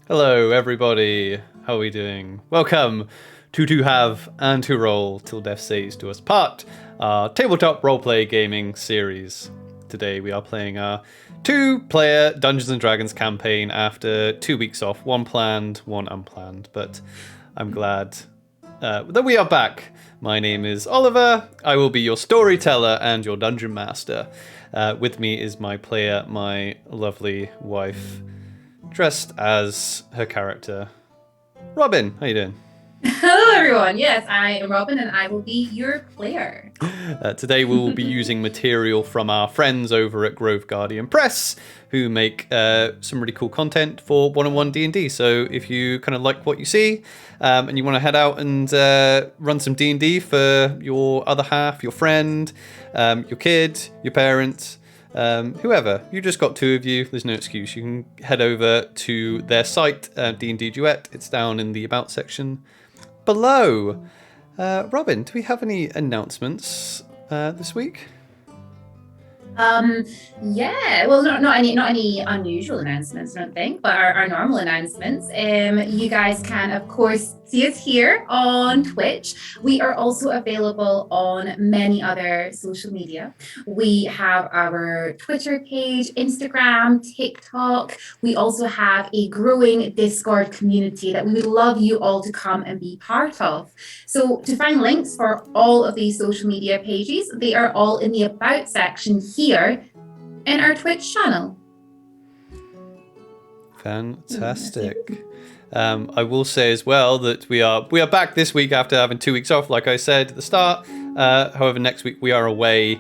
Hello, everybody. How are we doing? Welcome to Have and to Roll Till Death Says to Us Part, our tabletop roleplay gaming series. Today we are playing our two-player Dungeons and Dragons campaign after 2 weeks off, one planned, one unplanned. But I'm glad that we are back. My name is Oliver. I will be your storyteller and your dungeon master. With me is my player, my lovely wife, dressed as her character, Robyn. How you doing? Hello, everyone. Yes, I am Robyn, and I will be your player. Today we will be using material from our friends over at Grove Guardian Press, who make some really cool content for one-on-one D&D. So if you kind of like what you see, and you want to head out and run some D&D for your other half, your friend, your kid, your parent, whoever, you just got two of you, there's no excuse. You can head over to their site, D&D Duet. It's down in the About section below. Robyn, do we have any announcements this week? Yeah, well, not any unusual announcements, I don't think, but our normal announcements. You guys can, of course, see us here on Twitch. We are also available on many other social media. We have our Twitter page, Instagram, TikTok. We also have a growing Discord community that we would love you all to come and be part of. So to find links for all of these social media pages, they are all in the About section here in our Twitch channel. Fantastic. I will say as well that we are back this week after having 2 weeks off, like I said at the start. However, next week we are away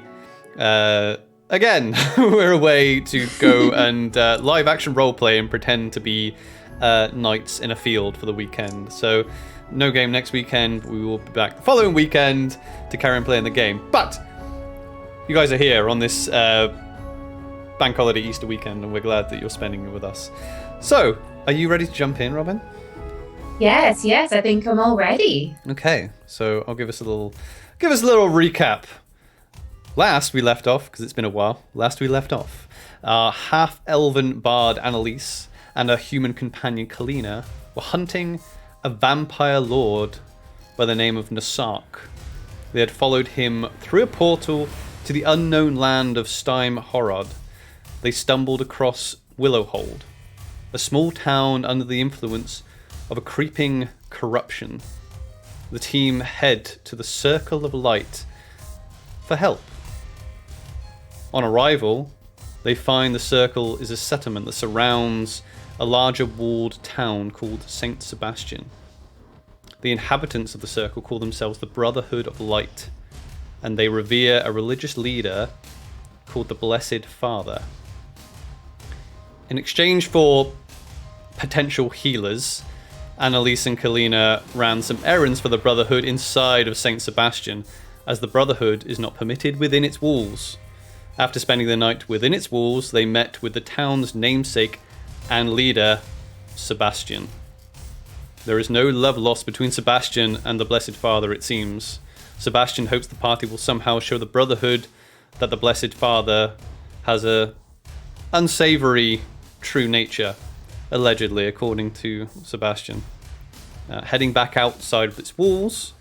again. We're away to go and live action roleplay and pretend to be knights in a field for the weekend. So no game next weekend. We will be back the following weekend to carry on playing the game. But you guys are here on this bank holiday Easter weekend, and we're glad that you're spending it with us. So, are you ready to jump in, Robyn? Yes, I think I'm all ready. Okay, so I'll give us a little recap. Last we left off, because it's been a while. Our half-elven bard Annalise and her human companion Kalina were hunting a vampire lord by the name of Nasark. They had followed him through a portal to the unknown land of Steim Horod. They stumbled across Willowhold, a small town under the influence of a creeping corruption. The team head to the Circle of Light for help. On arrival, they find the Circle is a settlement that surrounds a larger walled town called St Sebastian. The inhabitants of the Circle call themselves the Brotherhood of Light, and they revere a religious leader called the Blessed Father. In exchange for potential healers, Annalise and Kalina ran some errands for the Brotherhood inside of St Sebastian, as the Brotherhood is not permitted within its walls. After spending the night within its walls, they met with the town's namesake and leader, Sebastian. There is no love lost between Sebastian and the Blessed Father, it seems. Sebastian hopes the party will somehow show the Brotherhood that the Blessed Father has a unsavory true nature, allegedly, according to Sebastian. Heading back outside of its walls,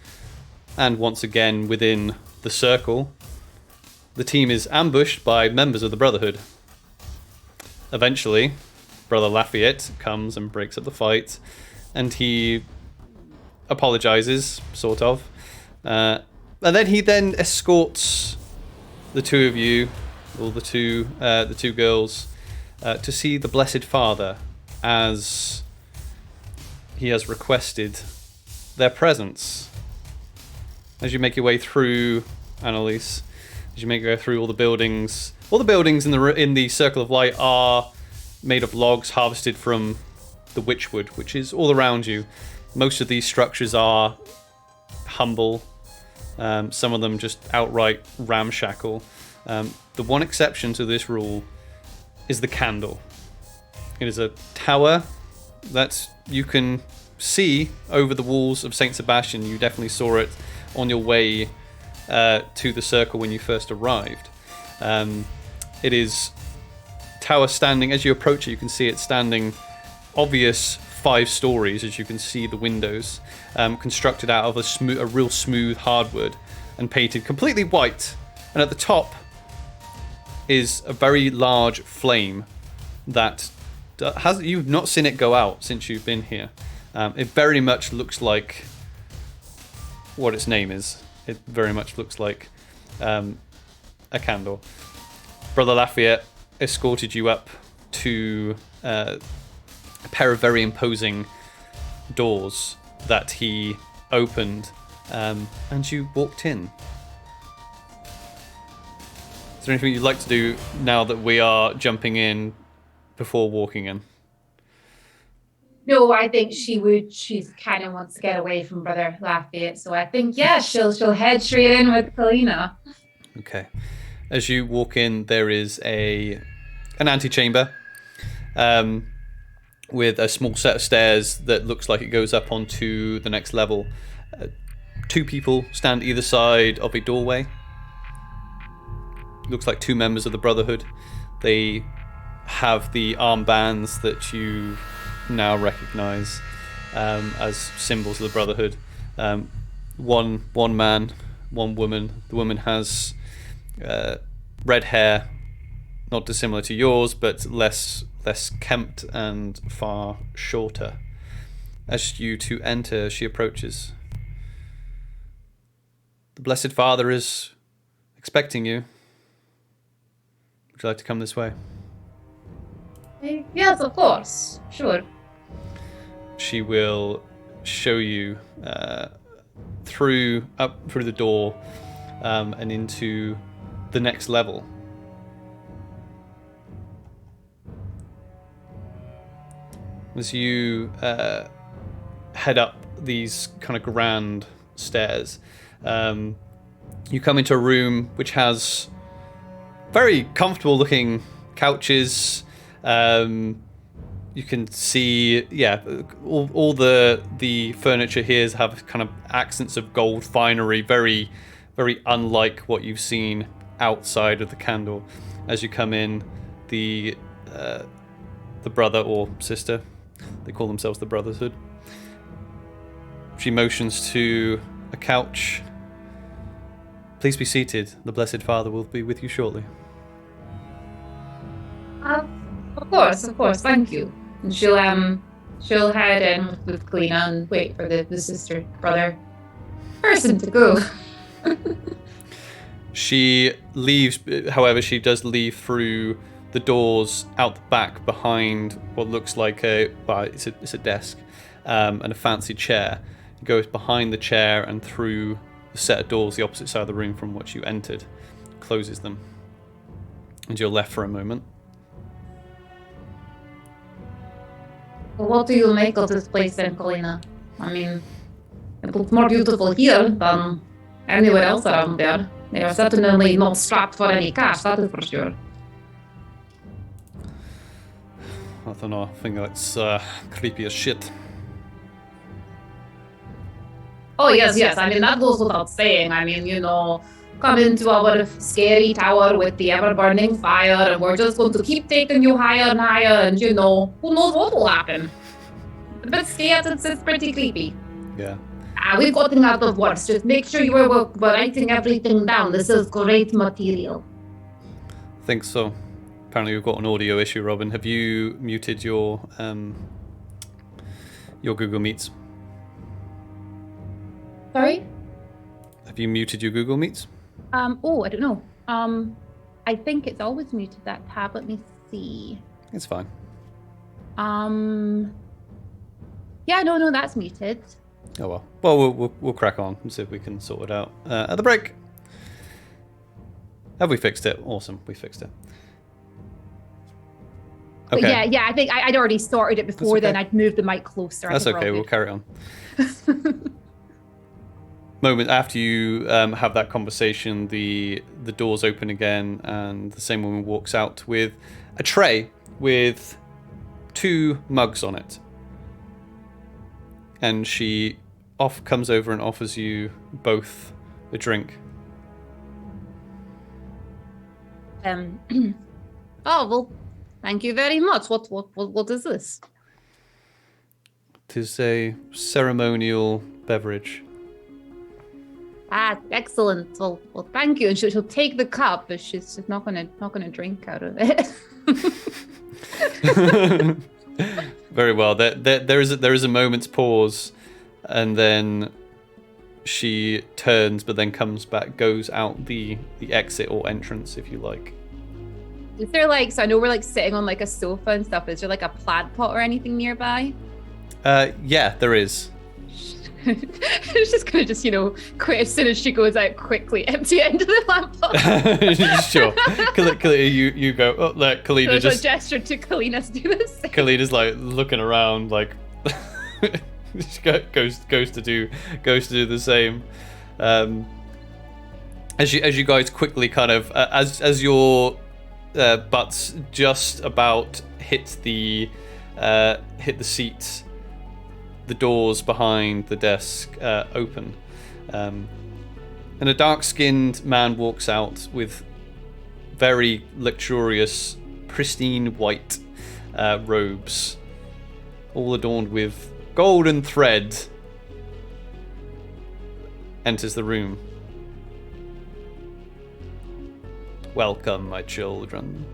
and once again within the Circle, the team is ambushed by members of the Brotherhood. Eventually, Brother Lafayette comes and breaks up the fight, and he apologizes, sort of. And then he escorts the two of you, or the two girls, to see the Blessed Father, as he has requested their presence. As you make your way through, Annalise, as you make your way through all the buildings in the Circle of Light are made of logs harvested from the witchwood, which is all around you. Most of these structures are humble. Some of them just outright ramshackle. The one exception to this rule is the candle. It is a tower that you can see over the walls of St Sebastian. You definitely saw it on your way to the Circle when you first arrived. It is tower standing. As you approach it, you can see it standing obvious 5 stories, as you can see the windows, constructed out of a real smooth hardwood and painted completely white. And at the top is a very large flame that you've not seen it go out since you've been here. It very much looks like what its name is. It very much looks like a candle. Brother Lafayette escorted you up to a pair of very imposing doors that he opened, and you walked in. Is there anything you'd like to do now that we are jumping in before walking in? No, I think she would. She's kind of wants to get away from Brother Lafayette, so I think she'll head straight in with Kalina. Okay. As you walk in, there is an antechamber with a small set of stairs that looks like it goes up onto the next level. 2 people stand either side of a doorway. Looks like 2 members of the Brotherhood. They have the armbands that you now recognize as symbols of the Brotherhood. One man, one woman. The woman has red hair, not dissimilar to yours, but less kempt and far shorter. As you 2 enter, she approaches. The Blessed Father is expecting you. Would you like to come this way? Yes, of course. Sure. She will show you through the door and into the next level. As you head up these kind of grand stairs, you come into a room which has very comfortable looking couches. You can see, all the furniture here have kind of accents of gold finery, very, very unlike what you've seen outside of the candle. As you come in, the brother or sister, they call themselves the Brotherhood. She motions to a couch. Please be seated. The Blessed Father will be with you shortly. Of course. Thank you. And she'll head in with Kalina and wait for the sister brother person to go. She leaves, however, she does leave through the doors out the back behind what looks like it's a desk and a fancy chair. It goes behind the chair and through the set of doors the opposite side of the room from which you entered, closes them, and you're left for a moment. What do you make of this place then, Kalina? I mean, it looks more beautiful here than anywhere else around there. They are certainly not strapped for any cash, that is for sure. I don't know, I think that's creepy as shit. Oh, yes. I mean, that goes without saying. I mean, come into our scary tower with the ever-burning fire, and we're just going to keep taking you higher and higher, and, who knows what will happen. But scared, it's pretty creepy. Yeah. We've gotten out of words. Just make sure we're writing everything down. This is great material. I think so. Apparently we've got an audio issue, Robyn. Have you muted your Google Meets? Sorry? Have you muted your Google Meets? I don't know. I think it's always muted, that tab. Let me see. It's fine. Yeah, no, that's muted. Oh well. Well, we'll crack on and see if we can sort it out at the break. Have we fixed it? Awesome, we fixed it. Okay. Yeah. I think I'd already started it before. Okay. Then I'd moved the mic closer. That's okay. We'll carry on. Moment after you have that conversation, the doors open again, and the same woman walks out with a tray with 2 mugs on it, and she comes over and offers you both a drink. Oh well, thank you very much. What is this? It is a ceremonial beverage. Ah, excellent. Well, thank you. And she'll take the cup, but she's just not gonna drink out of it. Very well. There is a moment's pause, and then she turns, but then comes back, goes out the exit or entrance, if you like. Is there like, so I know we're like sitting on like a sofa and stuff. Is there like a plant pot or anything nearby? Yeah, there is. She's just gonna quit as soon as she goes out, quickly empty it into the plant pot. Sure. Kalina, you go. Oh, look, Kalina so just a gesture to Kalina to do this. Kalina's like looking around, like goes to do the same. As you guys quickly kind of as your butts just about hit the seats, the doors behind the desk open, and a dark-skinned man walks out with very luxurious, pristine white robes, all adorned with golden thread. Enters the room. Welcome, my children.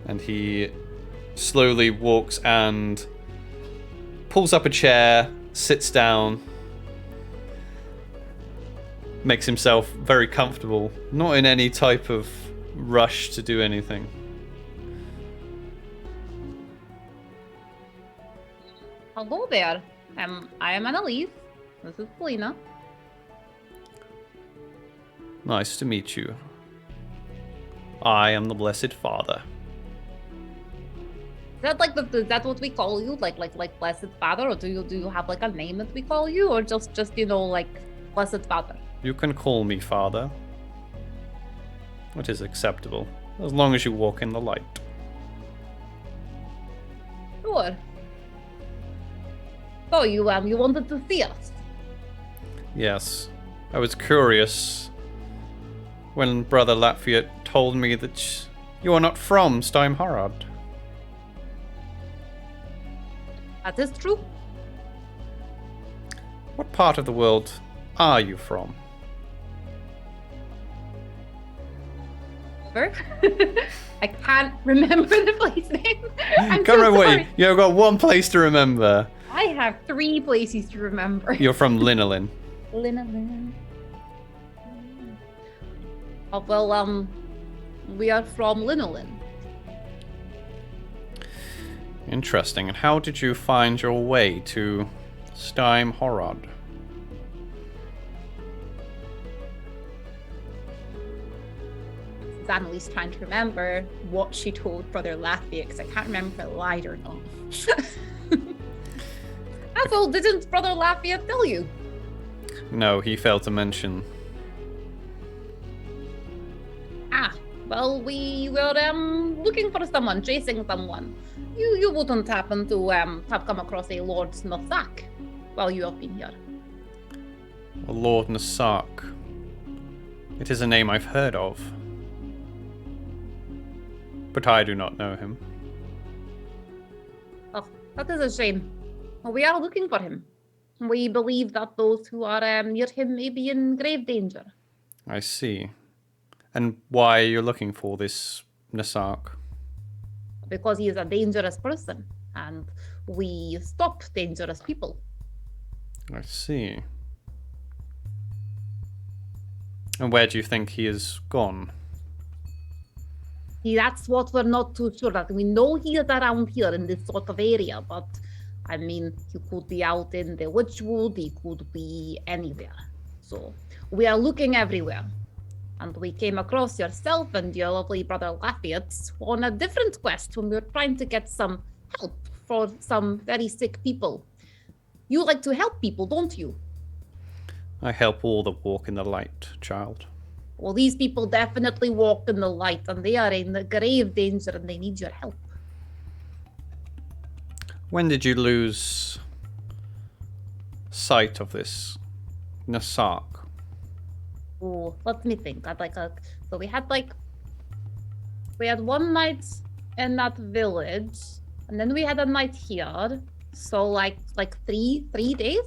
And he slowly walks and pulls up a chair, sits down, makes himself very comfortable, not in any type of rush to do anything. Hello there. I am Annalise. This is Kalina. Nice to meet you. I am the Blessed Father. Is that like is that what we call you? Like Blessed Father, or do you have like a name that we call you, or just like Blessed Father? You can call me Father. It is acceptable, as long as you walk in the light. Sure. So you wanted to see us? Yes, I was curious when Brother Lafayette told me that you are not from Steimharad. That is true. What part of the world are you from? I can't remember the place name. I'm Come so away. sorry. You've got one place to remember. I have 3 places to remember. You're from Linolin. Linolin. Oh, well, we are from Linolin. Interesting. And how did you find your way to Steimharad? Annalise trying to remember what she told Brother Lafayette, because I can't remember if I lied or not. Also, didn't Brother Lafayette tell you? No, he failed to mention. Well, we were looking for someone, chasing someone. You wouldn't happen to have come across a Lord Nothak while you have been here. Lord Nasak. It is a name I've heard of. But I do not know him. Oh, that is a shame. We are looking for him. We believe that those who are near him may be in grave danger. I see. And why are you looking for this Nasak? Because he is a dangerous person, and we stop dangerous people. I see. And where do you think he has gone? See, that's what we're not too sure of. We know he is around here in this sort of area, but I mean, he could be out in the Witchwood, he could be anywhere. So we are looking everywhere. And we came across yourself and your lovely Brother Lafayette on a different quest when we were trying to get some help for some very sick people. You like to help people, don't you? I help all that walk in the light, child. Well, these people definitely walk in the light, and they are in grave danger, and they need your help. When did you lose sight of this Nasak? Oh, let me think. So we had one night in that village, and then we had a night here. So like 3 days.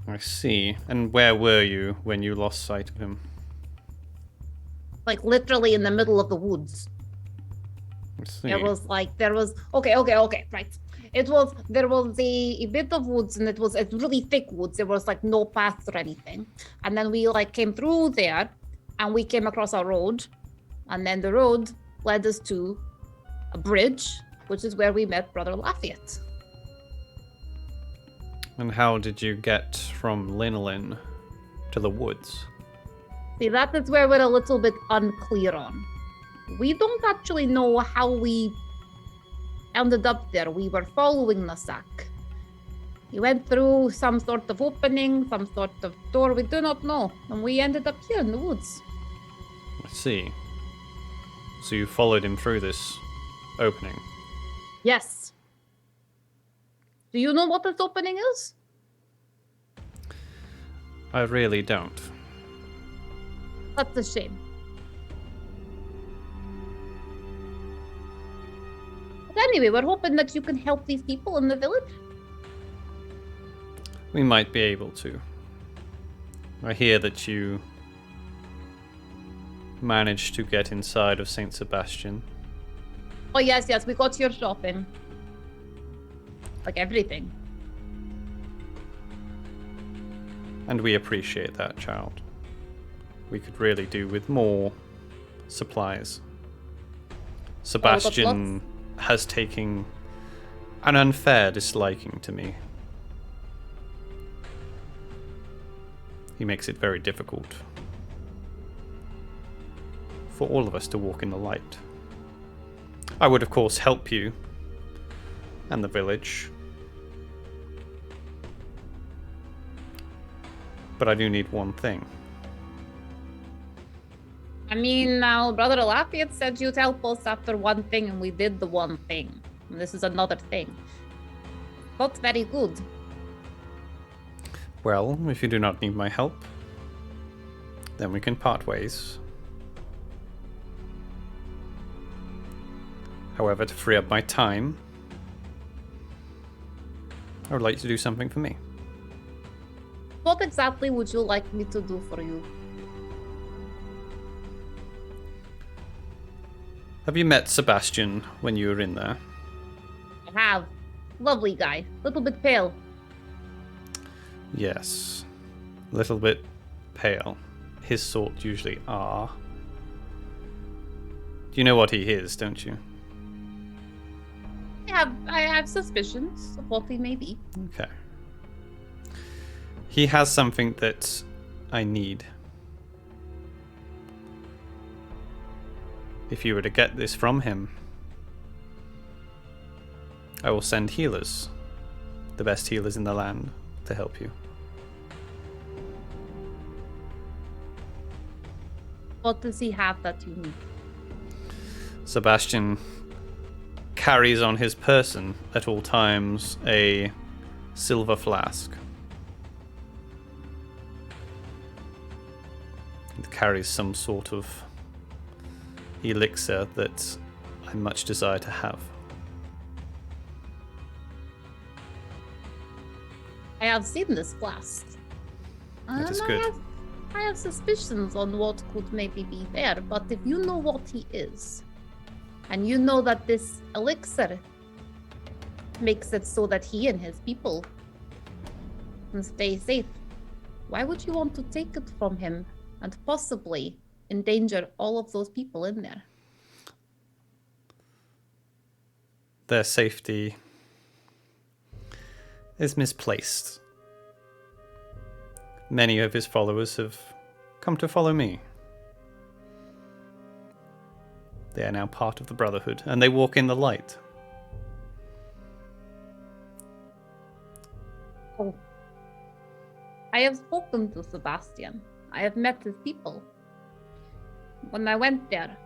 I see. And where were you when you lost sight of him? Like literally in the middle of the woods. I see. There was okay, right. There was a bit of woods, and it's really thick woods. There was like no paths or anything. And then we like came through there, and we came across a road, and then the road led us to a bridge, which is where we met Brother Lafayette. And how did you get from Linolin to the woods? See, that is where we're a little bit unclear on. We don't actually know how we ended up there. We were following the sack. He went through some sort of opening, some sort of door, we do not know. And we ended up here in the woods. I see. So you followed him through this opening? Yes. Do you know what this opening is? I really don't. That's a shame. But anyway, we're hoping that you can help these people in the village. We might be able to. I hear that you managed to get inside of St. Sebastian. Oh, yes, we got your shopping. Like everything. And we appreciate that, child. We could really do with more supplies. Sebastian has taken an unfair disliking to me. He makes it very difficult for all of us to walk in the light. I would, of course, help you and the village. But I do need one thing. I mean, now, Brother Lafayette said you'd help us after one thing, and we did the one thing. And this is another thing. Not very good. Well, if you do not need my help, then we can part ways. However, to free up my time, I would like you to do something for me. What exactly would you like me to do for you? Have you met Sebastian when you were in there? I have. Lovely guy. Little bit pale. Yes. A little bit pale. His sort usually are. You know what he is, don't you? I have suspicions of what he may be. Okay. He has something that I need. If you were to get this from him, I will send healers, the best healers in the land, to help you. What does he have that you need? Sebastian carries on his person at all times a silver flask. It carries some sort of elixir that I much desire to have. I have seen this flask. That is good. I have suspicions on what could maybe be there, but if you know what he is, and you know that this elixir makes it so that he and his people can stay safe, why would you want to take it from him and possibly endanger all of those people in there? Their safety is misplaced. Many of his followers have come to follow me. They are now part of the Brotherhood, and they walk in the light. Oh. I have spoken to Sebastian. I have met his people. When I went there,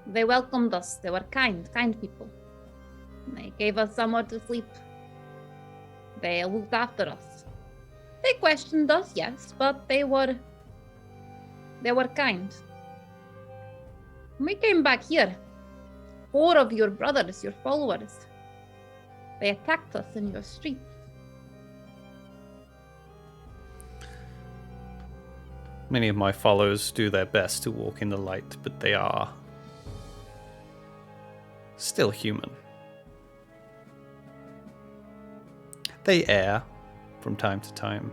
they welcomed us. They were kind people. They gave us somewhere to sleep. They looked after us. They questioned us, yes, but they were kind. When we came back here, 4 of your brothers, your followers, They attacked us in your streets. Many of my followers do their best to walk in the light, but they are still human. They err from time to time.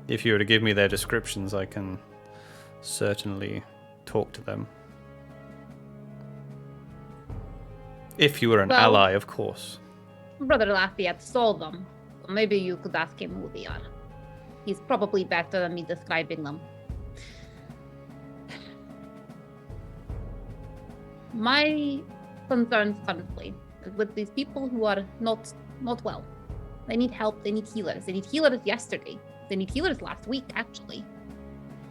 If you were to give me their descriptions, I can certainly talk to them. If you were an Well- ally, of course. Brother Lafayette saw them. So maybe you could ask him who they are. He's probably better than me describing them. My concerns currently is with these people who are not well. They need help, they need healers. They need healers yesterday. They need healers last week, actually.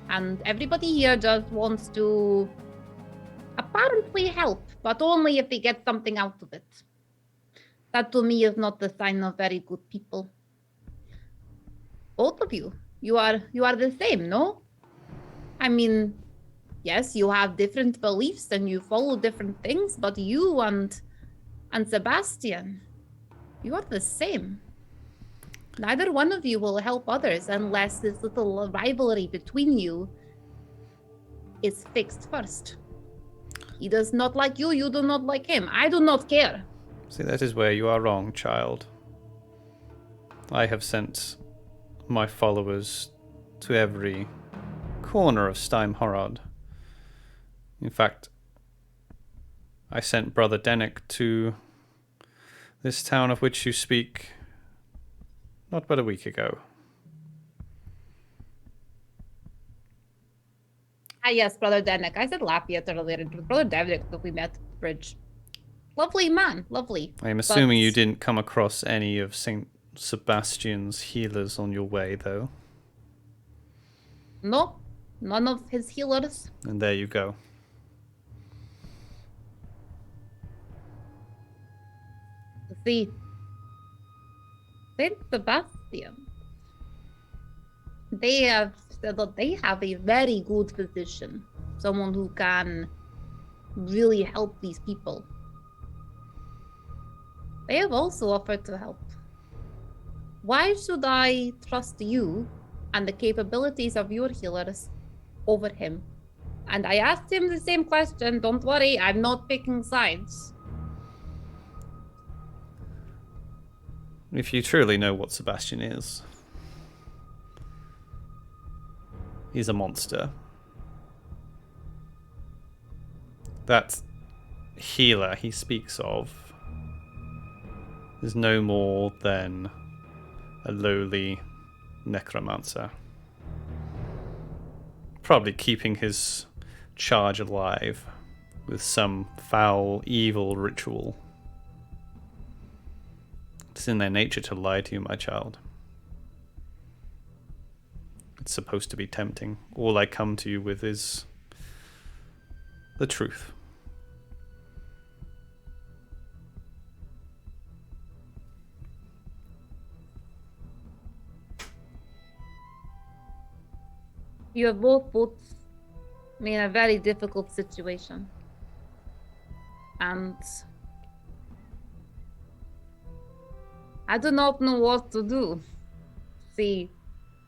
And everybody here just wants to apparently help, but only if they get something out of it. That to me is not the sign of very good people. Both of you, you are the same, no? I mean, yes, you have different beliefs and you follow different things, but you and Sebastian, you are the same. Neither one of you will help others unless this little rivalry between you is fixed first. He does not like you, you do not like him. I do not care. See, that is where you are wrong, child. I have sent my followers to every corner of Steimhorod. In fact, I sent Brother Dennick to this town of which you speak not but a week ago. Ah, yes, Brother Dennick. I said Lafayette earlier. It was Brother Dennick that we met at the bridge. Lovely man, lovely. I am assuming you didn't come across any of St. Sebastian's healers on your way, though. No, none of his healers. And there you go. See, Saint Sebastian, they have said that they have a very good physician, someone who can really help these people. They have also offered to help. Why should I trust you and the capabilities of your healers over him? And I asked him the same question. Don't worry, I'm not picking sides. If you truly know what Sebastian is, he's a monster. That healer he speaks of is no more than a lowly necromancer. Probably keeping his charge alive with some foul, evil ritual. It's in their nature to lie to you, my child. It's supposed to be tempting. All I come to you with is the truth. You have both put me in a very difficult situation. And I do not know what to do. See,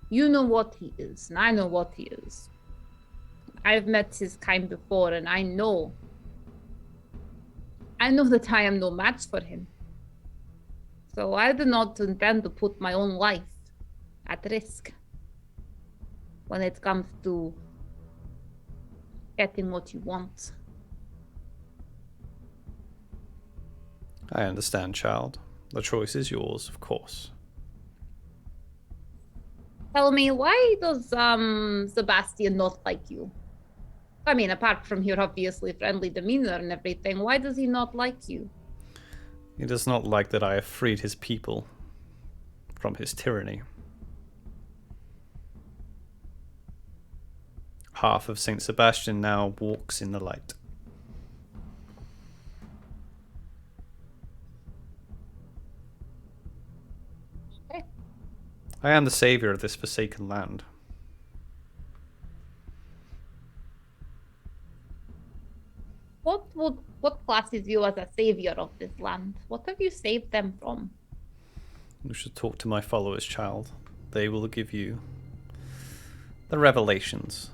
you know what he is, and I know what he is. I've met his kind before, and I know that I am no match for him. So I do not intend to put my own life at risk when it comes to getting what you want. I understand, child. The choice is yours, of course. Tell me, why does Sebastian not like you? I mean, apart from your obviously friendly demeanor and everything, why does he not like you? He does not like that I have freed his people from his tyranny. Half of St. Sebastian now walks in the light. Okay. I am the savior of this forsaken land. What what classes you as a savior of this land? What have you saved them from? You should talk to my followers, child. They will give you the revelations.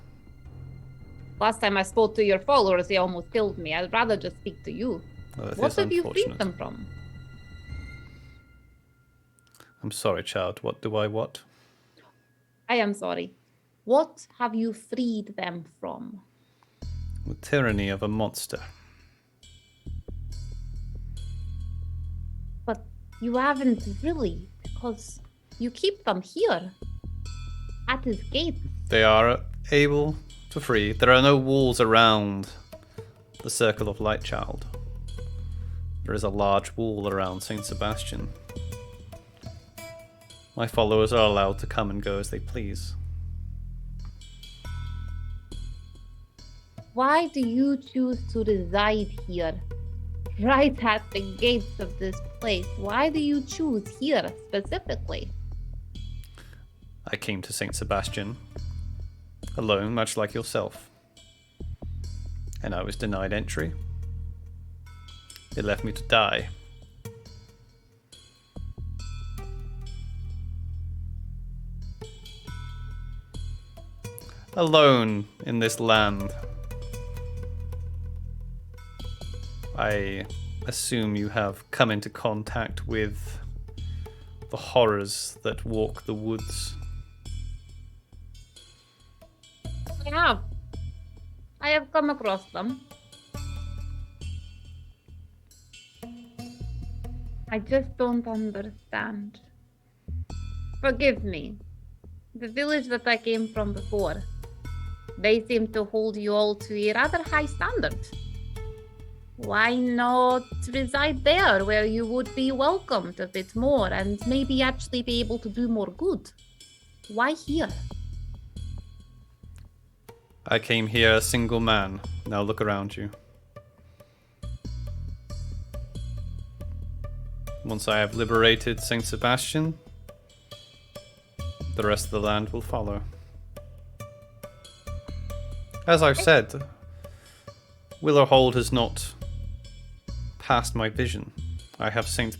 Last time I spoke to your followers, they almost killed me. I'd rather just speak to you. Well, that What is have you freed unfortunate. them from? I'm sorry, child. What do I what? I am sorry. What have you freed them from? The tyranny of a monster. But you haven't really, because you keep them here. At his gate. They are able to free. There are no walls around the Circle of Light, child. There is a large wall around St. Sebastian. My followers are allowed to come and go as they please. Why do you choose to reside here? Right at the gates of this place. Why do you choose here specifically? I came to St. Sebastian alone, much like yourself. And I was denied entry. They left me to die. Alone in this land. I assume you have come into contact with the horrors that walk the woods. I have come across them. I just don't understand. Forgive me. The village that I came from before, they seem to hold you all to a rather high standard. Why not reside there where you would be welcomed a bit more and maybe actually be able to do more good? Why here? I came here a single man. Now look around you. Once I have liberated St. Sebastian, the rest of the land will follow. As I've said, Willerhold has not passed my vision. I have sent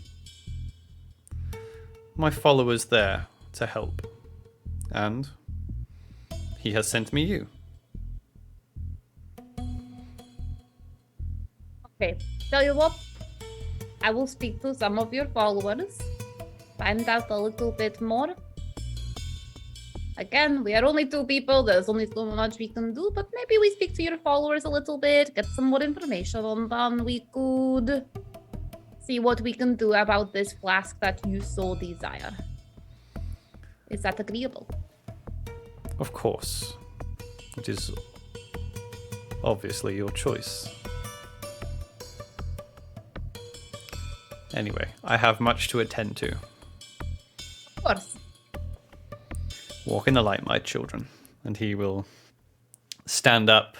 my followers there to help. And he has sent me you. Okay, tell you what, I will speak to some of your followers, find out a little bit more. Again, we are only two people, there's only so much we can do, but maybe we speak to your followers a little bit, get some more information on them. We could see what we can do about this flask that you so desire. Is that agreeable? Of course. It is obviously your choice. Anyway, I have much to attend to. Of course. Walk in the light, my children. And he will stand up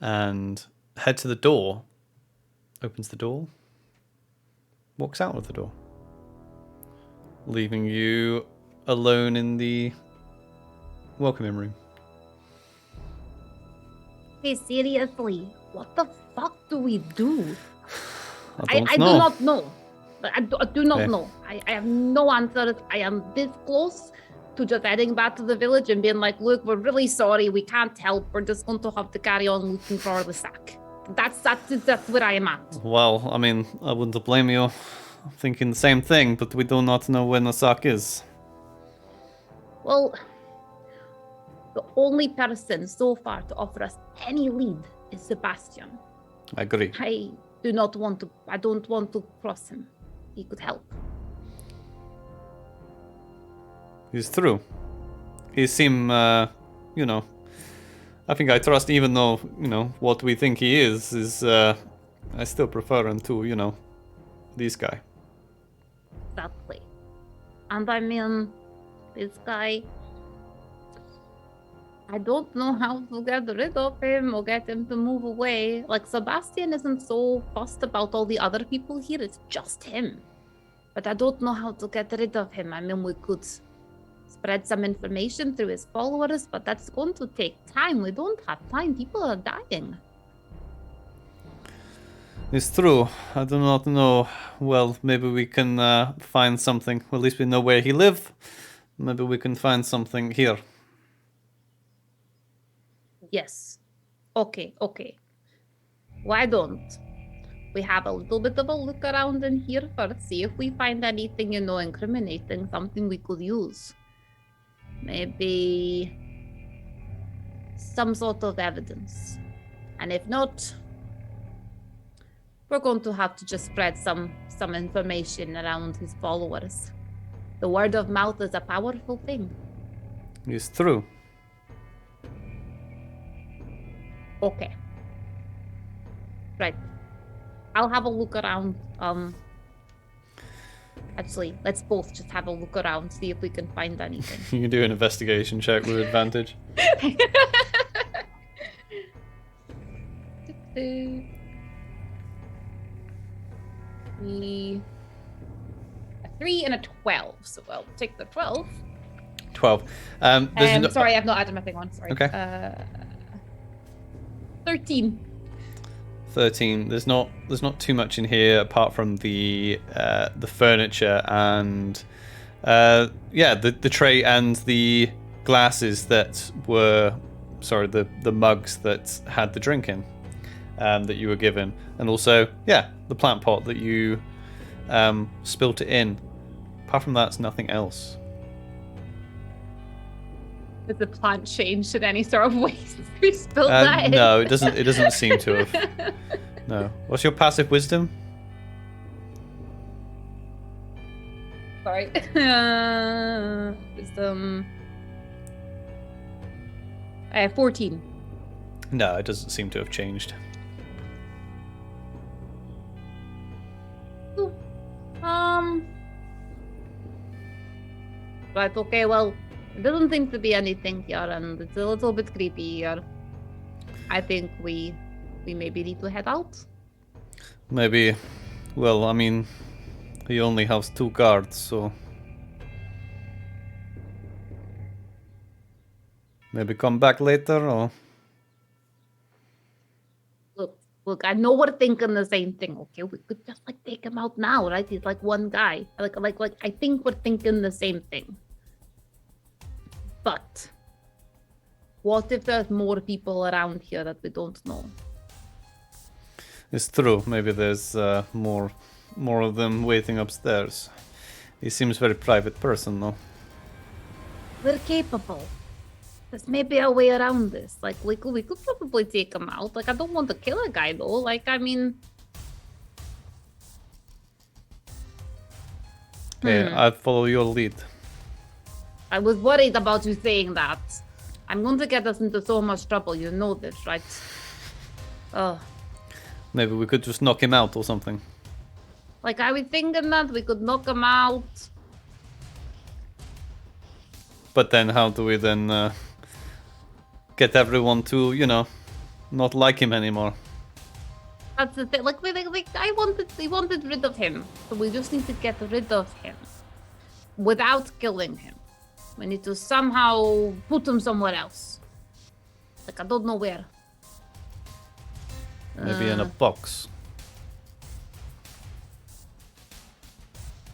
and head to the door. Opens the door. Walks out of the door. Leaving you alone in the welcoming room. Hey, seriously, what the fuck do we do? I do not know. I do not Okay. know. I have no answers. I am this close to just heading back to the village and being like, look, we're really sorry. We can't help. We're just going to have to carry on looking for the sack. That's where I am at. Well, I mean, I wouldn't blame you thinking the same thing, but we do not know when the sack is. Well, the only person so far to offer us any lead is Sebastian. I agree. I don't want to cross him. He could help. It's true. He seem, I think I trust, even though, what we think he is, I still prefer him to, this guy. Exactly. And I mean, this guy, I don't know how to get rid of him or get him to move away. Like, Sebastian isn't so fussed about all the other people here, it's just him. But I don't know how to get rid of him. I mean, we could spread some information through his followers, but that's going to take time. We don't have time. People are dying. It's true. I do not know. Well, maybe we can find something. Well, at least we know where he lived. Maybe we can find something here. Yes. Okay, okay. Why don't we have a little bit of a look around in here first, see if we find anything, incriminating, something we could use. Maybe some sort of evidence. And if not, we're going to have to just spread some information around his followers. The word of mouth is a powerful thing. It's true. Okay. Right. I'll have a look around. Actually, let's both just have a look around, see if we can find anything. You can do an investigation check with advantage. A 3 and a 12, so I'll take the 12. 12. Sorry, I've not added my thing on. Sorry. Okay. 13. 13. There's not too much in here apart from the furniture and the tray and the glasses that were the mugs that had the drink in that you were given, and also the plant pot that you spilt it in. Apart from that, it's nothing else. Has the plant changed in any sort of way since we spilled that in? No, it doesn't. It doesn't seem to have. No. What's your passive wisdom? Sorry. Wisdom. 14. No, it doesn't seem to have changed. Right. Okay. Well, it doesn't seem to be anything here, and it's a little bit creepy here. I think we maybe need to head out. Maybe. Well, I mean, he only has 2 guards, so maybe come back later, or Look, I know we're thinking the same thing. Okay, we could just take him out now, right? He's one guy. Like I think we're thinking the same thing. But what if there's more people around here that we don't know? It's true. Maybe there's more of them waiting upstairs. He seems a very private person, though. We're capable. There's maybe a way around this. We could probably take him out. I don't want to kill a guy, though. Okay, I'll follow your lead. I was worried about you saying that. I'm going to get us into so much trouble. You know this, right? Oh. Maybe we could just knock him out or something. I was thinking that we could knock him out. But then how do we then get everyone to, not like him anymore? That's the thing. We wanted rid of him. So we just need to get rid of him. Without killing him. We need to somehow put him somewhere else. I don't know where. Maybe in a box.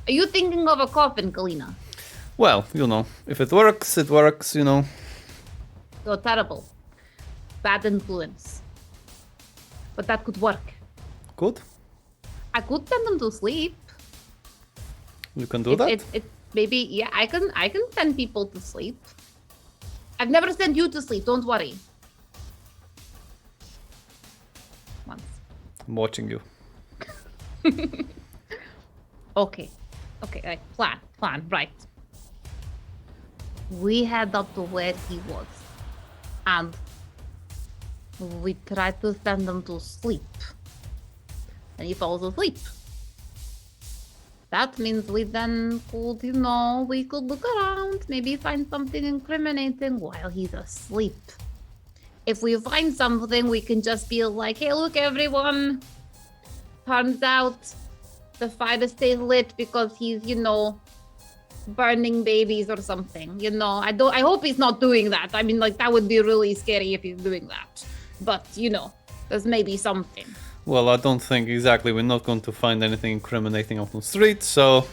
Are you thinking of a coffin, Kalina? Well, if it works, it works, You're terrible. Bad influence. But that could work. Good. I could send them to sleep. You can do that? Maybe, I can send people to sleep. I've never sent you to sleep, don't worry. Once. I'm watching you. Okay, right. Plan, right. We head up to where he was. And we try to send him to sleep. And he falls asleep. That means we then could, we could look around, maybe find something incriminating while he's asleep. If we find something, we can just be like, hey, look, everyone. Turns out the fire stays lit because he's, burning babies or something. I hope he's not doing that. That would be really scary if he's doing that. But, there's maybe something. Well, I don't think exactly. We're not going to find anything incriminating on the street, so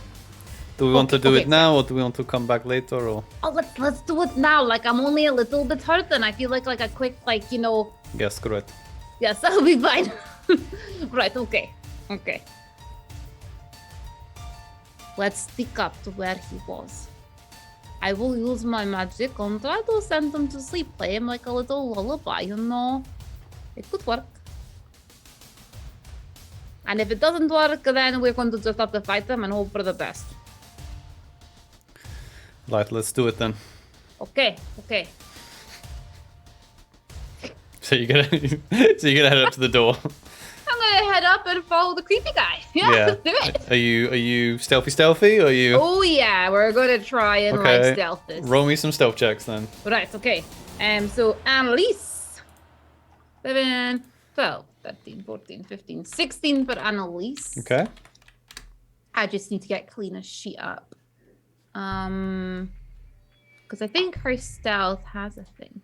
do we want to do it now, or do we want to come back later, or? Oh, let's do it now. Like, I'm only a little bit hurt, and I feel like a quick, like, you know. Yes, correct. Yes, that'll be fine. Right, okay. Let's stick up to where he was. I will use my magic and try to send him to sleep, play him like a little lullaby, you know. It could work. And if it doesn't work, then we're going to just have to fight them and hope for the best. Right, let's do it then. Okay. So you're gonna head up to the door. I'm gonna head up and follow the creepy guy. Yeah, let's do it. Are you stealthy, or are you? Oh yeah, we're gonna try and like stealth this. Roll me some stealth checks then. Right, okay. So Annalise. 7, 12, 13, 14, 15, 16 for Annalise. Okay. I just need to get Kalina's sheet up. Because I think her stealth has a thing.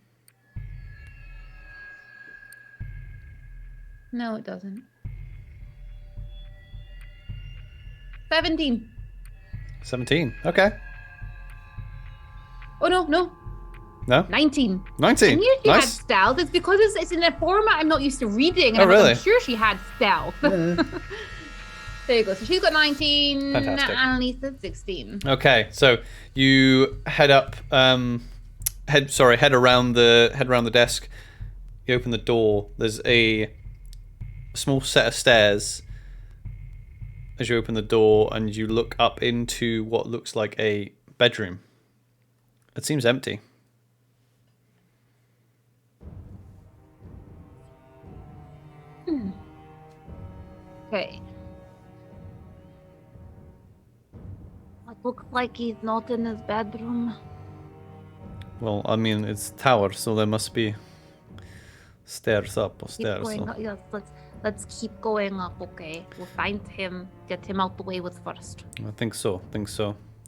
No, it doesn't. 17. 17. Okay. Oh, no. No? 19. 19. I knew she Nice. had stealth. It's because it's in a format I'm not used to reading. And Oh, really? I'm sure she had stealth. There you go. So she's got 19. Fantastic. Annalise is 16. Okay, so you head up, head around the desk. You open the door. There's a small set of stairs as you open the door, and you look up into what looks like a bedroom. It seems empty. Okay. It looks like he's not in his bedroom. Well, I mean, it's tower, so there must be stairs up or Keep stairs. going So. up. Yes, let's keep going up, okay? We'll find him, get him out the way with first. I think so.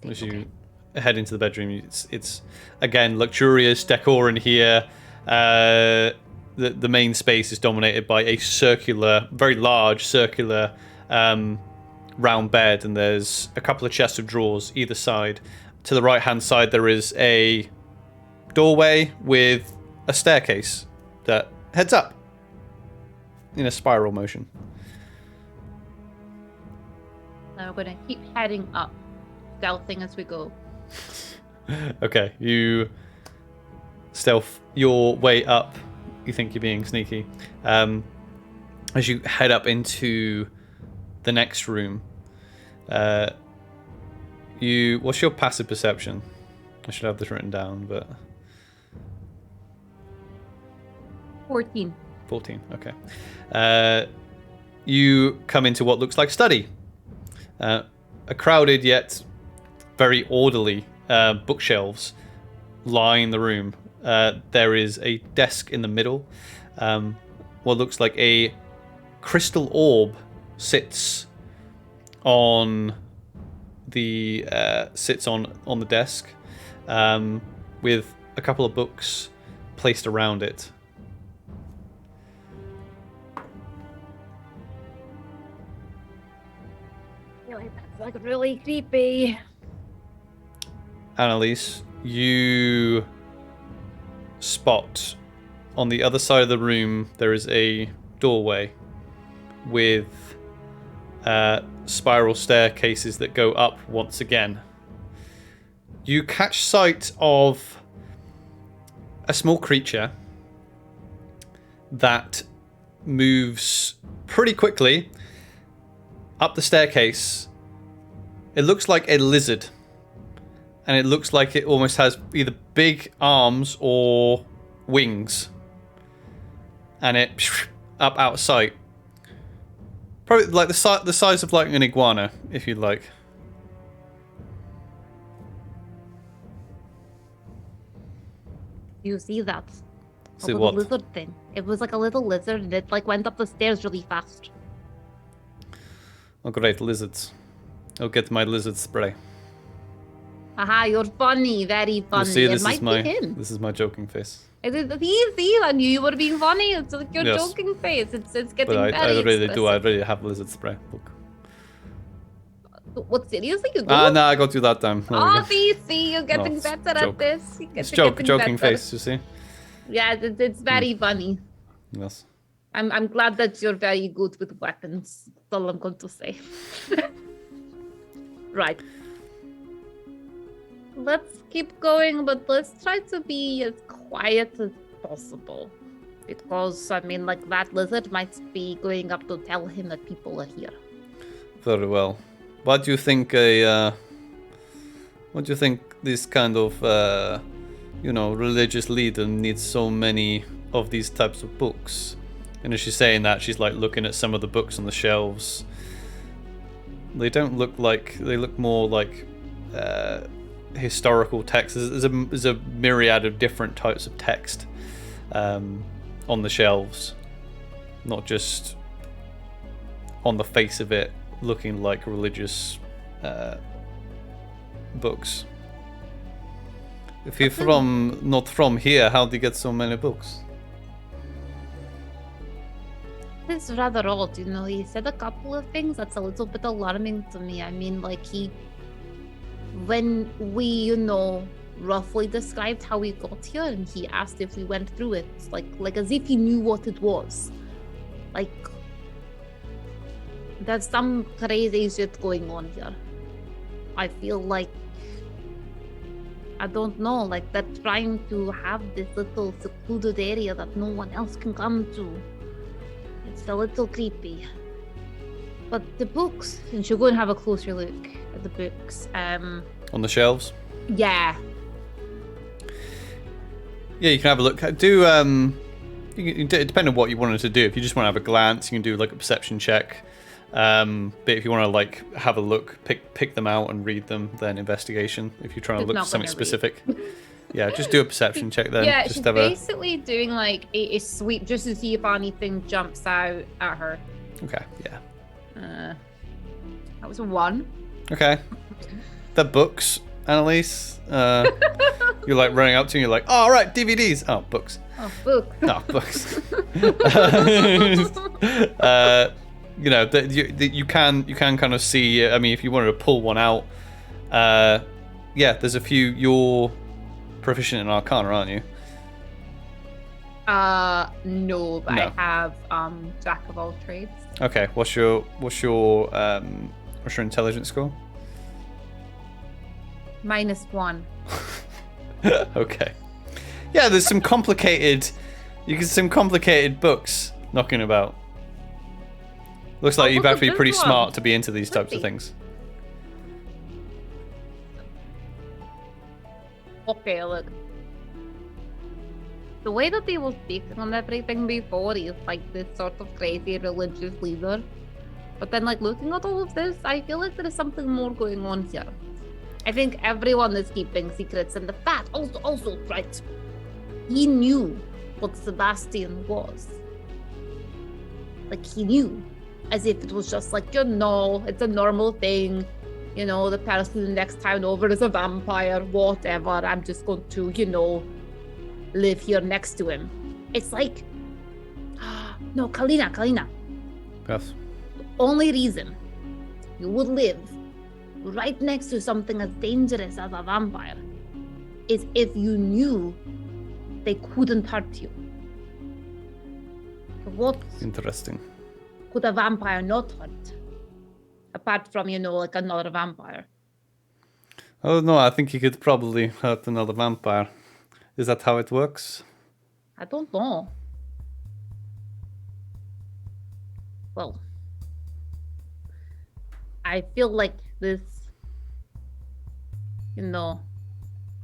As you head into the bedroom, it's again luxurious decor in here. The main space is dominated by a very large circular round bed, and there's a couple of chests of drawers either side. To the right hand side, there is a doorway with a staircase that heads up in a spiral motion. Now we're gonna keep heading up, stealthing as we go. Okay, you stealth your way up. You think you're being sneaky. As you head up into the next room, what's your passive perception? I should have this written down, but 14. 14. Okay. You come into what looks like study. A crowded yet very orderly bookshelves line the room. There is a desk in the middle. What looks like a crystal orb sits on the desk, with a couple of books placed around it. That's like really creepy. Annalise, you spot on the other side of the room there is a doorway with spiral staircases that go up once again. You catch sight of a small creature that moves pretty quickly up the staircase. It looks like a lizard, and it looks like it almost has either big arms or wings, and it up out of sight. Probably like the size of like an iguana, if you'd like. You see that? See a what? little lizard thing. It was like a little lizard, and it like went up the stairs really fast. Oh great, lizards. I'll get my lizard spray. Haha, you're funny, very funny. You see, it might be him. this is my joking face. See, I knew you were being funny. It's like your Yes. joking face. It's getting But very I really do. I expressive. really have lizard spray book. What, seriously? You do? No, I got you that time. There we Oh, go. see, you're getting it's better joke. at this. It's Getting joking better. face, you see? Yeah, it's very funny. Yes. I'm glad that you're very good with weapons. That's all I'm going to say. Right. Let's keep going, but let's try to be as quiet as possible. Because, I mean, like, that lizard might be going up to tell him that people are here. Very well. What do you think what do you think this kind of religious leader needs so many of these types of books? And as she's saying that, she's like looking at some of the books on the shelves. They don't look like, they look more like historical texts. There's a myriad of different types of text on the shelves, not just on the face of it looking like religious books. If you're not from here, how do you get so many books? It's rather odd, you know. He said a couple of things that's a little bit alarming to me. I mean, like, when we, you know, roughly described how we got here, and he asked if we went through it, like as if he knew what it was. Like, there's some crazy shit going on here. I feel like, I don't know, like they're trying to have this little secluded area that no one else can come to. It's a little creepy. But the books, and she'll go and have a closer look at the books. On the shelves? Yeah. Yeah, you can have a look. Do depending on what you wanted to do. If you just want to have a glance, you can do like a perception check. But if you want to like have a look, pick them out and read them, then investigation. If you're trying to look for something specific, yeah, just do a perception check then. Yeah, just she's have basically doing like a sweep just to see if anything jumps out at her. Okay, yeah. That was a 1. Okay. The books, Annalise. You're like running up to and you're like, oh, all right, DVDs. Oh, books. Oh, book. No, books. You can kind of see. I mean, if you wanted to pull one out, yeah, there's a few. You're proficient in Arcana, aren't you? No, but No. I have Jack of all trades. Okay. What's your intelligence score? -1. Okay. Yeah, there's some complicated. Some complicated books knocking about. Looks like you've look have at to be this pretty one. smart to be into these types of Pretty. things. Okay, look. The way that they were speaking on everything before is like this sort of crazy religious leader. But then, like, looking at all of this, I feel like there is something more going on here. I think everyone is keeping secrets, and the fact, also, right, he knew what Sebastian was. Like, he knew. As if it was just like, it's a normal thing. You know, the person in the next town over is a vampire, whatever. I'm just going to, live here next to him. It's like, no, Kalina. Yes. The only reason you would live right next to something as dangerous as a vampire is if you knew they couldn't hurt you. What Interesting. could a vampire not hurt? Apart from, like another vampire. Oh no, I think you could probably hurt another vampire. Is that how it works? I don't know. Well, I feel like this,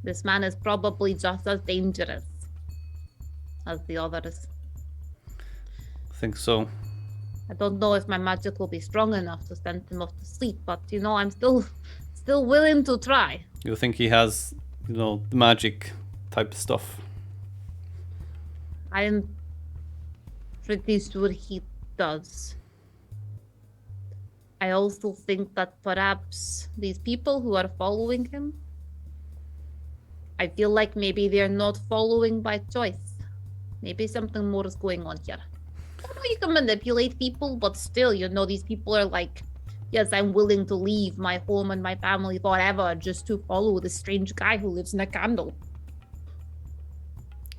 this man is probably just as dangerous as the others. I think so. I don't know if my magic will be strong enough to send him off to sleep, but I'm still willing to try. You think he has, the magic type stuff? I'm pretty sure he does. I also think that perhaps these people who are following him, I feel like maybe they're not following by choice. Maybe something more is going on here. I know you can manipulate people, but still, these people are like, yes, I'm willing to leave my home and my family forever just to follow this strange guy who lives in a candle.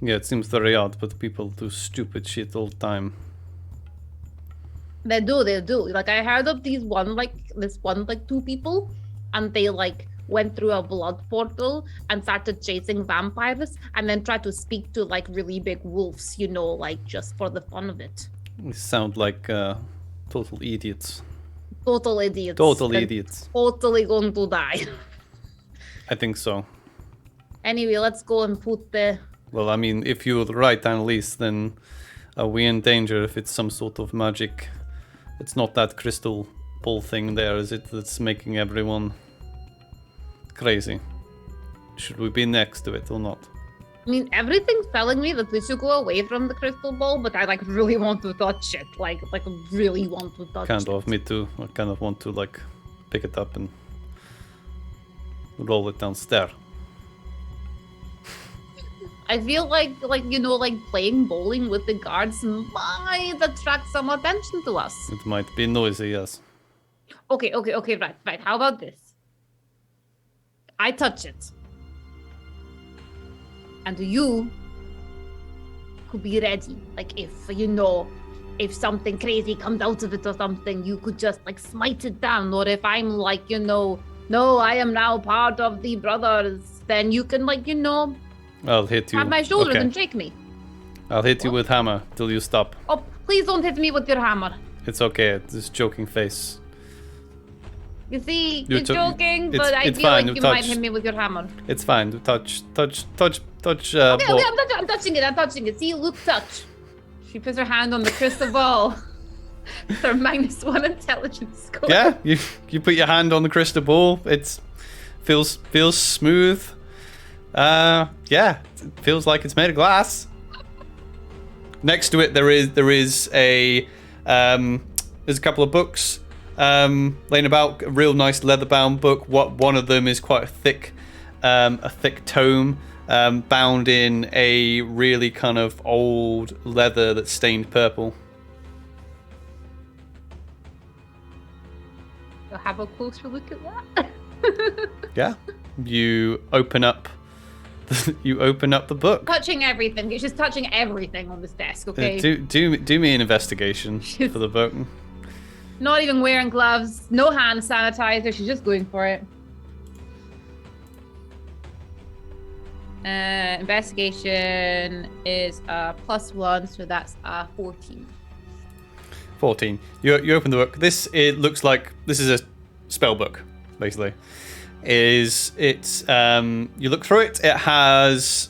Yeah, it seems very odd, but people do stupid shit all the time. They do. Like, I heard of this one, two people, and they, like, went through a blood portal and started chasing vampires and then tried to speak to, like, really big wolves, like, just for the fun of it. We sound like total idiots. Total idiots. Total idiots. Totally going to die. I think so. Anyway, let's go and put the... Well, I mean, if you're right, Annalise, then are we in danger if it's some sort of magic? It's not that crystal ball thing there, is it? That's making everyone crazy. Should we be next to it or not? I mean, everything's telling me that we should go away from the crystal ball, but I, like, really want to touch it. Like really want to touch it. Kind of, me too. I kind of want to, like, pick it up and roll it downstairs. I feel like playing bowling with the guards might attract some attention to us. It might be noisy, yes. Okay, right. How about this? I touch it. And you could be ready. Like, if something crazy comes out of it or something, you could just, like, smite it down. Or if I'm like, no, I am now part of the brothers, then you can, like, I'll hit you. Tap my shoulders Okay. and shake me. I'll hit you with hammer till you stop. Oh, please don't hit me with your hammer. It's okay. This joking face. You see, You you're took- joking, it's- but I it's feel fine, like you you might touched. hit me with your hammer. It's fine. Touch. Okay, Ball. I'm touching it. See, Luke, touch. She puts her hand on the crystal ball. Her -1 intelligence score. Yeah, you put your hand on the crystal ball. It's feels smooth. Yeah, it feels like it's made of glass. Next to it, there is a there's a couple of books laying about. A real nice leather-bound book. One of them is quite a thick tome, bound in a really kind of old leather that's stained purple. You'll have a closer look at that. Yeah, you open up the book. Touching everything. It's just touching everything on this desk, okay? Do me an investigation for the book. Not even wearing gloves, no hand sanitizer. She's just going for it. Investigation is a +1, so that's a 14. 14. You open the book. It looks like this is a spell book, basically. You look through it. It has,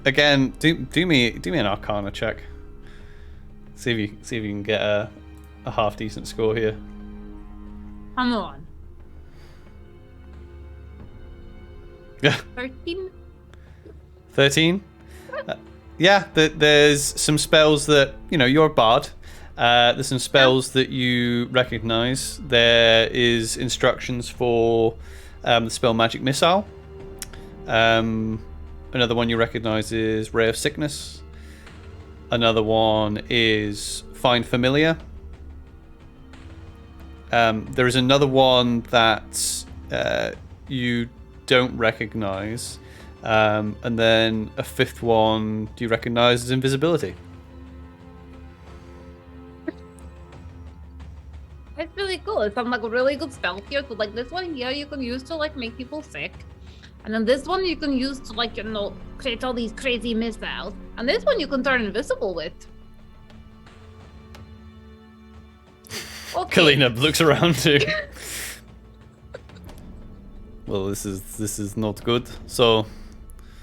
again, do me an Arcana check. See if you can get a half decent score here. Come on. Yeah. 13? 13. Yeah. There's some spells that you're a bard. There's some spells that you recognize. There is instructions for the spell Magic Missile. Another one you recognize is Ray of Sickness. Another one is Find Familiar. There is another one that you don't recognize. And then a fifth one do you recognize as Invisibility. It's really cool. It's some like really good spell here. So like this one here you can use to like make people sick. And then this one you can use to like, create all these crazy missiles. And this one you can turn invisible with. Okay. Kalina looks around too. Well, this is not good. So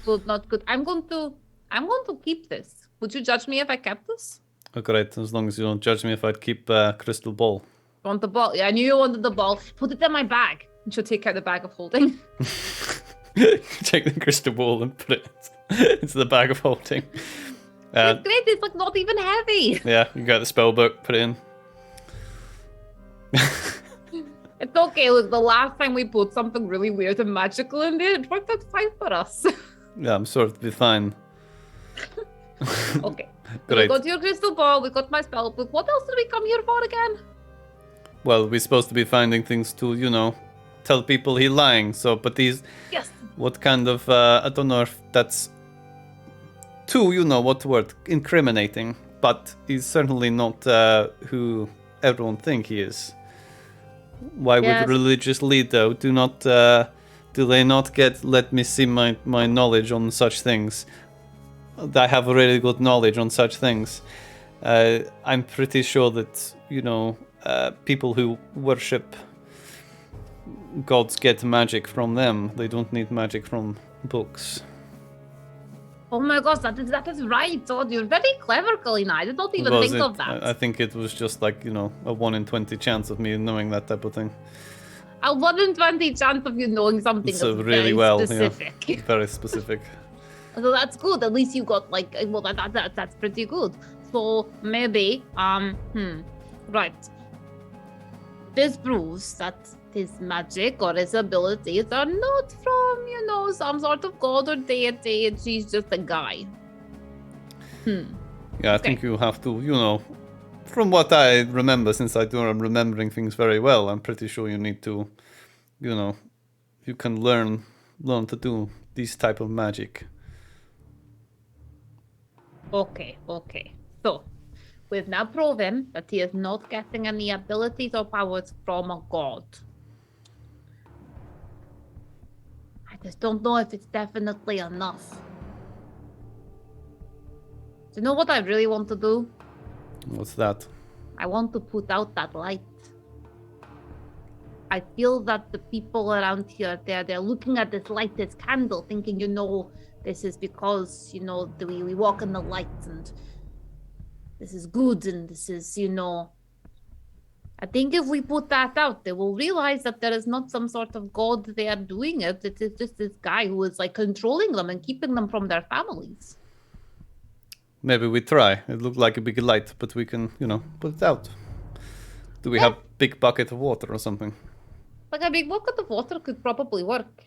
Good, not good. I'm going to keep this. Would you judge me if I kept this? okay, right, as long as you don't judge me if I'd keep crystal ball. You want the ball? Yeah, I knew you wanted the ball. Put it in my bag. And she'll take out the bag of holding. Take the crystal ball and put it into the bag of holding. It's great. It's like not even heavy. Yeah, you got the spell book, put it in. It's okay. Look, the last time we put something really weird and magical in there, it worked out fine for us. Yeah, I'm sure it'll be fine. Okay. Great. We got your crystal ball, we got my spell book. What else did we come here for again? Well, we're supposed to be finding things to, tell people he's lying. So, but these, Yes. what kind of, I don't know if that's too, what word, incriminating. But he's certainly not who everyone think he is. Why Yes. would religious leader do they not let me see my knowledge on such things? I have really good knowledge on such things. I'm pretty sure that, people who worship gods get magic from them. They don't need magic from books. Oh my gosh, that is right. Oh, you're very clever, Kalina. I did not even Was think it? of that. I think it was just like, a 1 in 20 chance of me knowing that type of thing. A 1 in 20 chance of you knowing something So that's really very well, specific. yeah. Very specific. So that's good. At least you got that's pretty good. So maybe right. This proves that his magic or his abilities are not from some sort of god or deity. She's just a guy. Yeah, I think you have to, from what I remember, since I'm remembering things very well, I'm pretty sure you need to, you can learn to do this type of magic. Okay. So we've now proven that he is not getting any abilities or powers from a god. I just don't know if it's definitely enough. Do you know what I really want to do? What's that? I want to put out that light. I feel that the people around here, they're looking at this light, this candle, thinking, this is because, we walk in the light and this is good and this is, I think if we put that out, they will realize that there is not some sort of god they are doing it. It is just this guy who is like controlling them and keeping them from their families. Maybe we try. It looked like a big light, but we can, put it out. Do we have big bucket of water or something? Like a big bucket of water could probably work.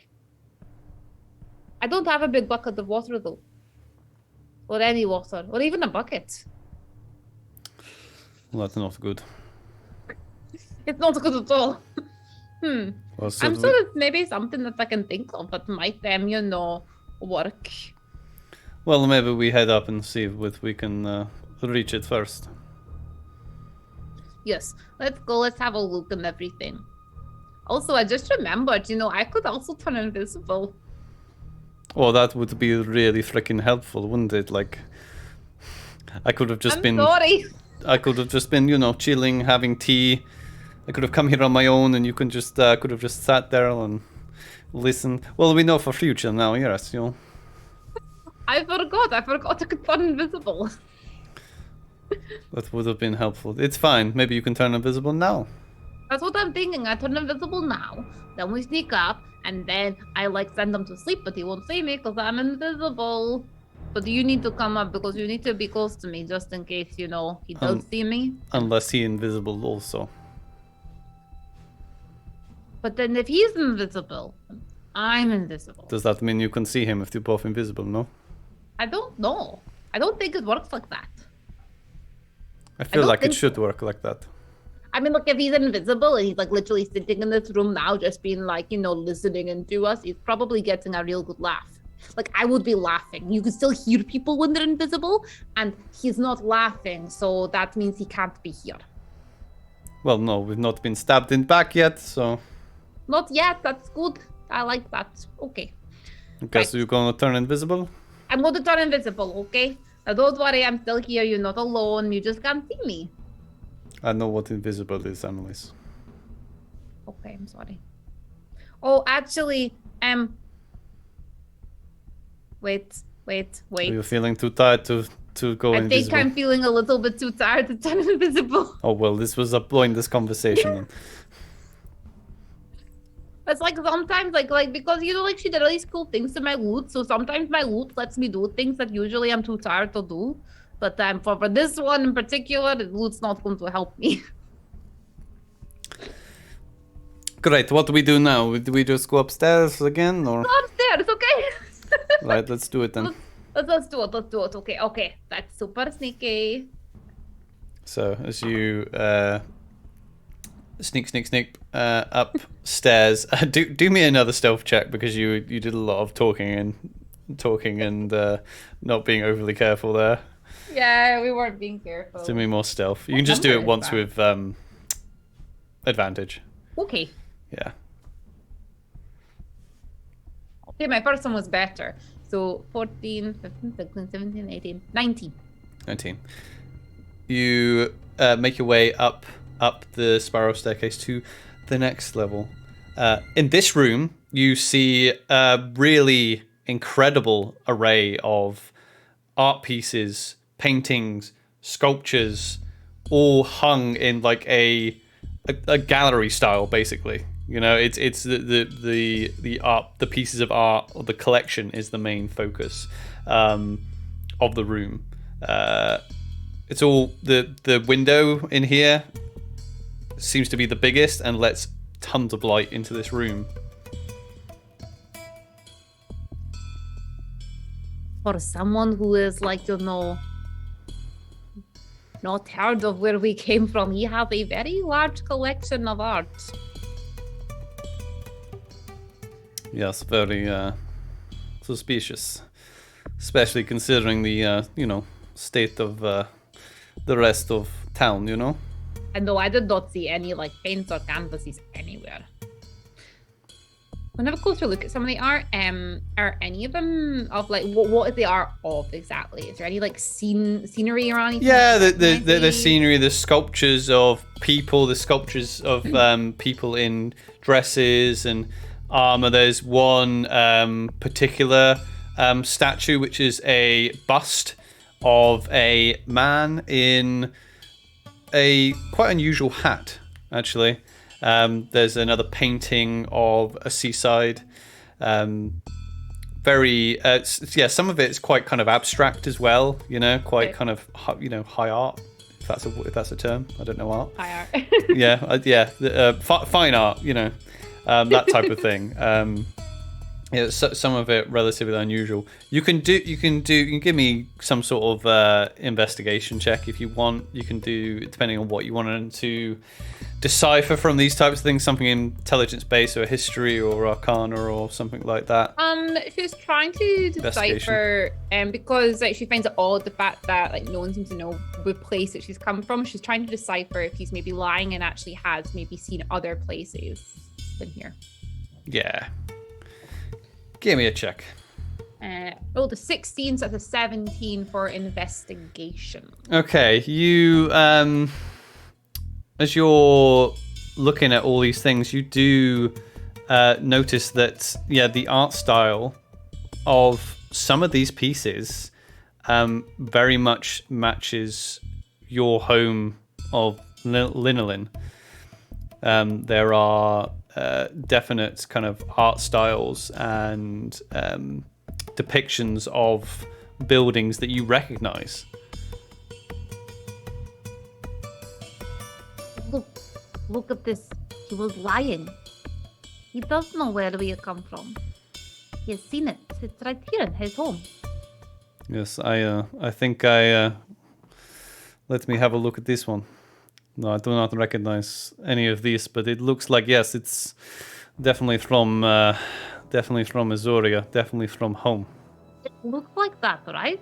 I don't have a big bucket of water though. Or any water. Or even a bucket. Well, that's not good. It's not good at all. Well, I'm sure it's maybe something that I can think of that might, work. Well, maybe we head up and see if we can reach it first. Yes, let's go. Let's have a look and everything. Also, I just remembered, I could also turn invisible. Oh, that would be really freaking helpful, wouldn't it? Like, I could have just I'm sorry. I could have just been, chilling, having tea. I could have come here on my own, and you can just could have just sat there and listened. Well, we know for future now, yes, I forgot I could turn invisible. That would have been helpful. It's fine. Maybe you can turn invisible now. That's what I'm thinking. I turn invisible now, then we sneak up, and then I send him to sleep, but he won't see me because I'm invisible. But you need to come up because you need to be close to me just in case, he does see me. Unless he's invisible also. But then if he's invisible, I'm invisible. Does that mean you can see him if you're both invisible, no? I don't know. I don't think it works like that. I feel like it should work like that. I mean, if he's invisible and he's literally sitting in this room now, just being listening into us, he's probably getting a real good laugh. I would be laughing. You can still hear people when they're invisible, and he's not laughing, so that means he can't be here. Well, no, we've not been stabbed in back yet, so... Not yet, that's good. I like that. Okay. Okay, so you're gonna turn invisible? I'm going to turn invisible, okay? Now don't worry, I'm still here. You're not alone. You just can't see me. I know what invisible is, Annalise. Okay, I'm sorry. Oh, actually, wait. Are you feeling too tired to go invisible? I think I'm feeling a little bit too tired to turn invisible. Oh, well, this was a pointless conversation then. It's sometimes, because, she did all these cool things to my loot, so sometimes my loot lets me do things that usually I'm too tired to do. But for this one in particular, the loot's not going to help me. Great, what do we do now? Do we just go upstairs again, or...? Go upstairs, okay? Right, let's do it then. Let's do it. Let's do it. Okay, okay. That's super sneaky. So as you sneak upstairs, do me another stealth check because you did a lot of talking and not being overly careful there. Yeah, we weren't being careful. Do me more stealth. You can just do it once with advantage. Okay. Yeah. Okay, my first one was better. So 14, 15, 16, 17, 18, 19. 19. You make your way up the spiral staircase to the next level. In this room, you see a really incredible array of art pieces, paintings, sculptures, all hung in like a gallery style, basically. You know, it's the art, the pieces of art, or the collection is the main focus of the room. It's all the window in here seems to be the biggest and lets tons of light into this room. For someone who is like, not heard of where we came from, he has a very large collection of art. Yes, very suspicious, especially considering the state of the rest of town. You know. And though I did not see any like paints or canvases anywhere. When I have a closer look at some of the art, are any of them of like what is the art of exactly? Is there any like scenery or anything? Yeah, the scenery, the sculptures of people, the sculptures of people in dresses and armor. There's one particular statue which is a bust of a man in a quite unusual hat, actually. There's another painting of a seaside. Very, some of it's quite kind of abstract as well. You know, quite kind of high art. If that's a term, I don't know art. High art. Fine art. You know, that type of thing. Some of it relatively unusual. You can give me some sort of investigation check if you want. You can do, depending on what you want to decipher from these types of things, something intelligence based or history or arcana or something like that. She's trying to decipher, because like she finds it odd the fact that like no one seems to know the place that she's come from. She's trying to decipher if he's maybe lying and actually has maybe seen other places than here. Yeah. Give me a check. The 16, so that's a 17 for investigation. Okay, you as you're looking at all these things, you do notice that the art style of some of these pieces very much matches your home of Linolin. There are definite kind of art styles and depictions of buildings that you recognize. Look at this. He was lying. He does know where we come from. He has seen it. It's right here in his home. Yes, I think let me have a look at this one. No, I do not recognize any of these, but it looks like, yes, it's definitely from Azuria, definitely from home. It looks like that, right?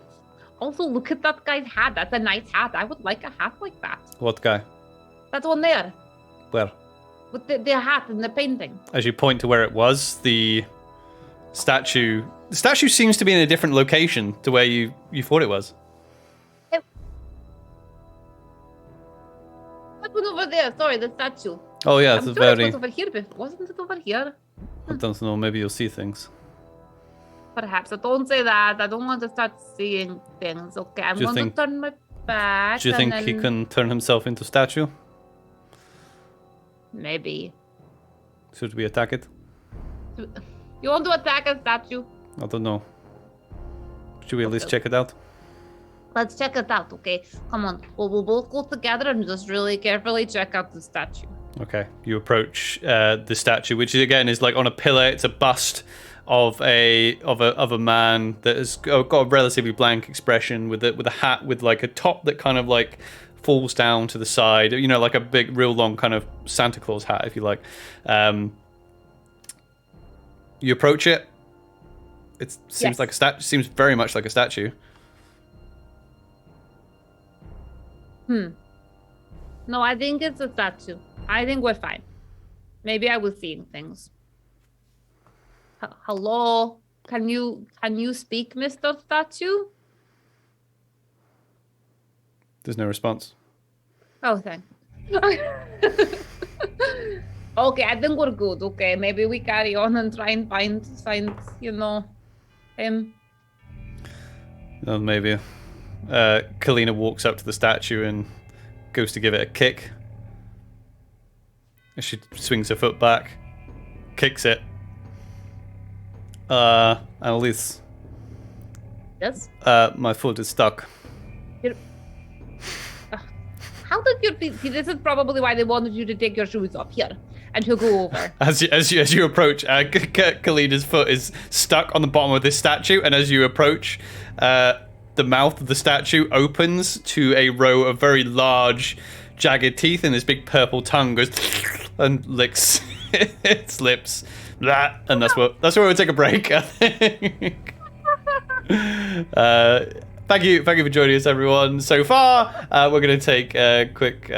Also, look at that guy's hat. That's a nice hat. I would like a hat like that. What guy? That one there. Where? With the hat and the painting. As you point to where it was, the statue seems to be in a different location to where you thought it was. That one over there. Sorry, the statue. Oh yeah, it's I'm a sure it very. was over here, but wasn't it over here? I don't know. Maybe you'll see things. Perhaps. I don't say that. I don't want to start seeing things. Okay, I'm going to turn my back. Do you think he can turn himself into statue? Maybe. Should we attack it? You want to attack a statue? I don't know. Should we at least check it out? Let's check it out, okay? Come on. We'll both go together and just really carefully check out the statue. Okay. You approach the statue, which again is like on a pillar. It's a bust of a man that has got a relatively blank expression with a hat with like a top that kind of like falls down to the side, you know, like a big, real long kind of Santa Claus hat, if you like. You approach it. It seems like a statue. Seems very much like a statue. No, I think it's a statue. I think we're fine. Maybe I was seeing things. Hello? Can you speak, Mr. Statue? There's no response. Oh, thanks. Okay, I think we're good. Okay, maybe we carry on and try and find you know, him. Oh, maybe. Kalina walks up to the statue and goes to give it a kick. She swings her foot back, kicks it. Annalise. Yes? My foot is stuck. How did you... See, this is probably why they wanted you to take your shoes off here and to go over. As you approach, Kalina's foot is stuck on the bottom of this statue, and as you approach, the mouth of the statue opens to a row of very large, jagged teeth, and this big purple tongue goes and licks its lips. And that's where we'll take a break, I think. Thank you for joining us, everyone. So far, we're going to take a quick,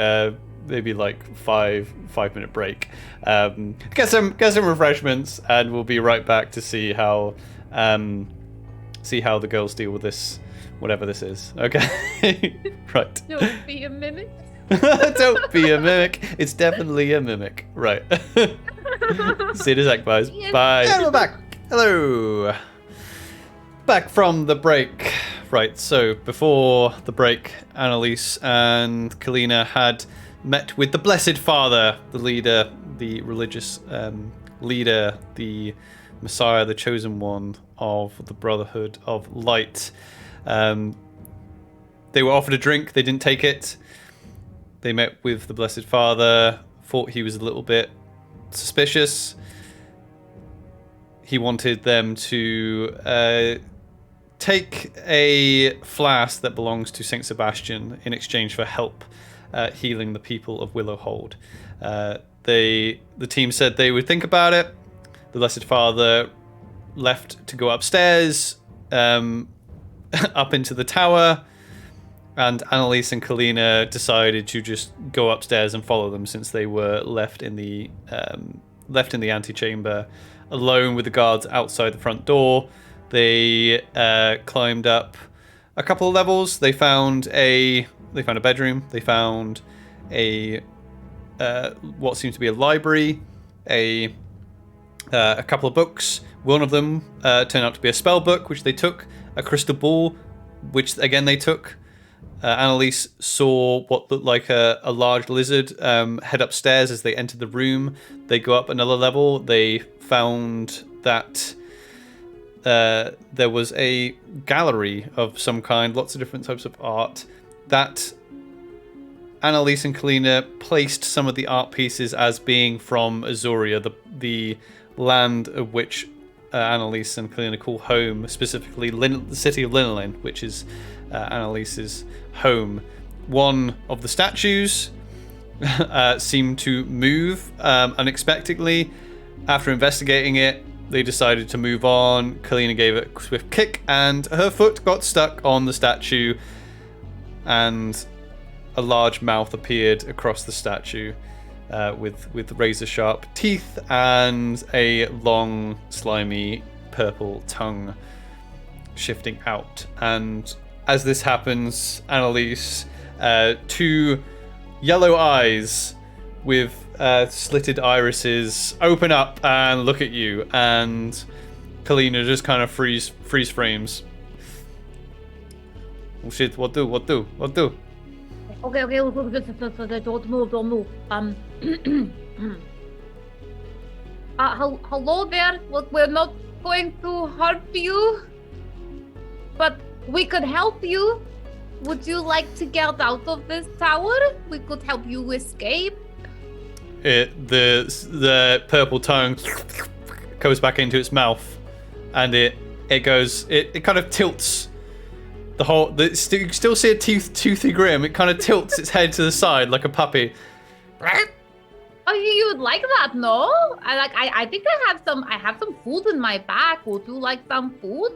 maybe like 5-minute break. Get some refreshments, and we'll be right back to see how the girls deal with this, whatever this is. Okay, right. Don't be a mimic. Don't be a mimic. It's definitely a mimic. Right. See you in a sec, guys. Yes. Bye. And we're back. Hello. Back from the break. Right, so before the break, Annalise and Kalina had met with the Blessed Father, the leader, the religious leader, the Messiah, the chosen one of the Brotherhood of Light. They were offered a drink. They didn't take it. They met with the Blessed Father, thought he was a little bit suspicious. He wanted them to take a flask that belongs to St Sebastian in exchange for help healing the people of Willowhold. The team said they would think about it. The Blessed Father left to go upstairs, up into the tower, and Annalise and Kalina decided to just go upstairs and follow them, since they were left in the antechamber alone with the guards outside the front door. They climbed up a couple of levels. They found a bedroom. They found a what seemed to be a library, a couple of books. One of them turned out to be a spell book, which they took. A crystal ball, which again they took. Annalise saw what looked like a large lizard head upstairs as they entered the room. They go up another level. They found that there was a gallery of some kind, lots of different types of art, that Annalise and Kalina placed some of the art pieces as being from Azuria, the land of which Annalise and Kalina call home, specifically the city of Linolin, which is Annalise's home. One of the statues seemed to move unexpectedly. After investigating it, they decided to move on. Kalina gave it a swift kick, and her foot got stuck on the statue, and a large mouth appeared across the statue with razor-sharp teeth and a long, slimy, purple tongue shifting out. And as this happens, Annalise, two yellow eyes with slitted irises open up and look at you, and Kalina just kind of freeze frames. Oh shit, what do? Okay, don't move. Hello there. Look, we're not going to hurt you, but we could help you. Would you like to get out of this tower? We could help you escape. The purple tongue goes back into its mouth and it goes. It kind of tilts. You can still see a toothy grim. It kind of tilts its head to the side like a puppy. Oh, you would like that, no? I think I have some food in my bag. Would you like some food?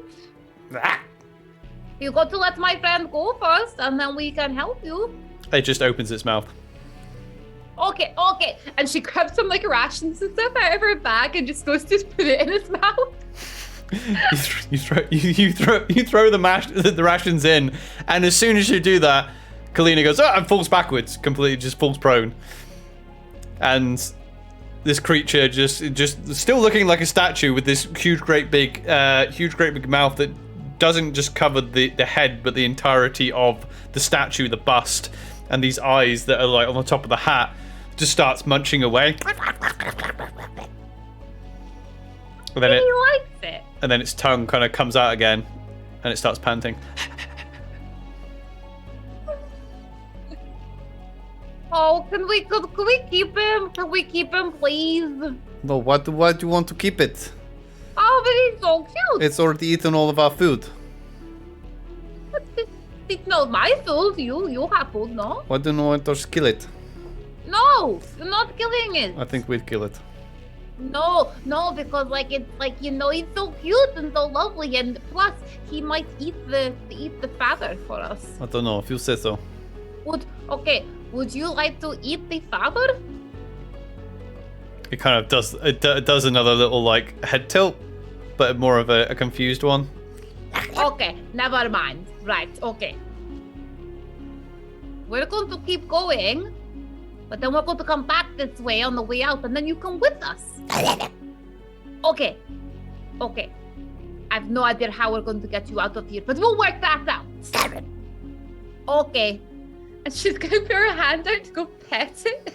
You got to let my friend go first, and then we can help you. It just opens its mouth. Okay. And she grabs some like rations and stuff out of her bag and just goes to put it in his mouth. You throw the rations in, and as soon as you do that, Kalina goes and falls backwards, completely just falls prone. And this creature just still looking like a statue with this huge great big mouth that doesn't just cover the head but the entirety of the statue, the bust, and these eyes that are like on the top of the hat, just starts munching away. And then He likes it. And then its tongue kind of comes out again, and it starts panting. Oh, can we keep him? Can we keep him, please? No, why do you want to keep it? Oh, but he's so cute. It's already eaten all of our food. It's not my food. You have food, no? Why don't you want us to kill it? No, you're not killing it. I think we'd kill it. No, because it's he's so cute and so lovely, and plus he might eat the father for us. I don't know if you say so. Would you like to eat the father? It kind of does another little like head tilt, but more of a confused one. Okay, never mind. Right, okay. We're going to keep going, but then we're going to come back this way on the way out, and then you come with us. Okay. I have no idea how we're going to get you out of here, but we'll work that out. Okay. And she's going to put her hand out to go pet it.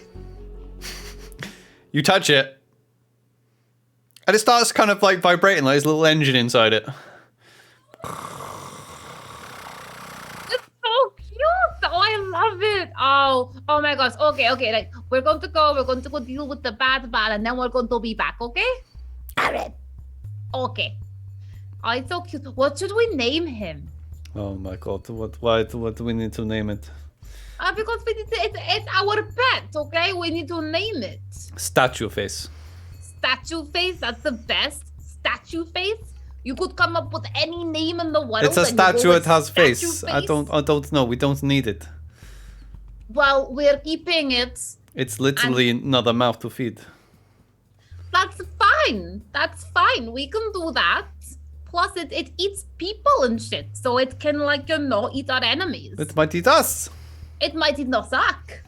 You touch it, and it starts kind of like vibrating, like there's a little engine inside it. It's so cute. Oh, I love it. Oh my gosh. Okay. Like, we're going to go deal with the bad, and then we're going to be back, okay? Alright. Okay. Oh, it's so cute. What should we name him? Oh my god, what do we need to name it? Because it's our pet, okay? We need to name it. Statue face. Statue face, that's the best. Statue face? You could come up with any name in the world. It's a statue, it has face. I don't know, we don't need it. Well, we're keeping it. It's literally another mouth to feed. That's fine. We can do that. Plus, it eats people and shit, so it can, eat our enemies. It might eat us. It might eat Nosak.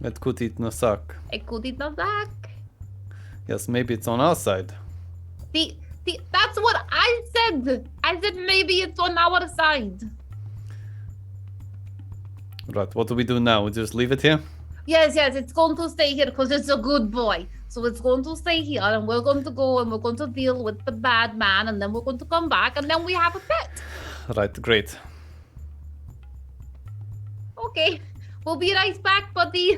It could eat Nosak. It could eat Nosak. Yes, maybe it's on our side. That's what I said. I said maybe it's on our side. Right, what do we do now? We just leave it here? Yes, it's going to stay here because it's a good boy. So it's going to stay here, and we're going to go and we're going to deal with the bad man, and then we're going to come back, and then we have a pet. Right, great. Okay, we'll be right back, buddy.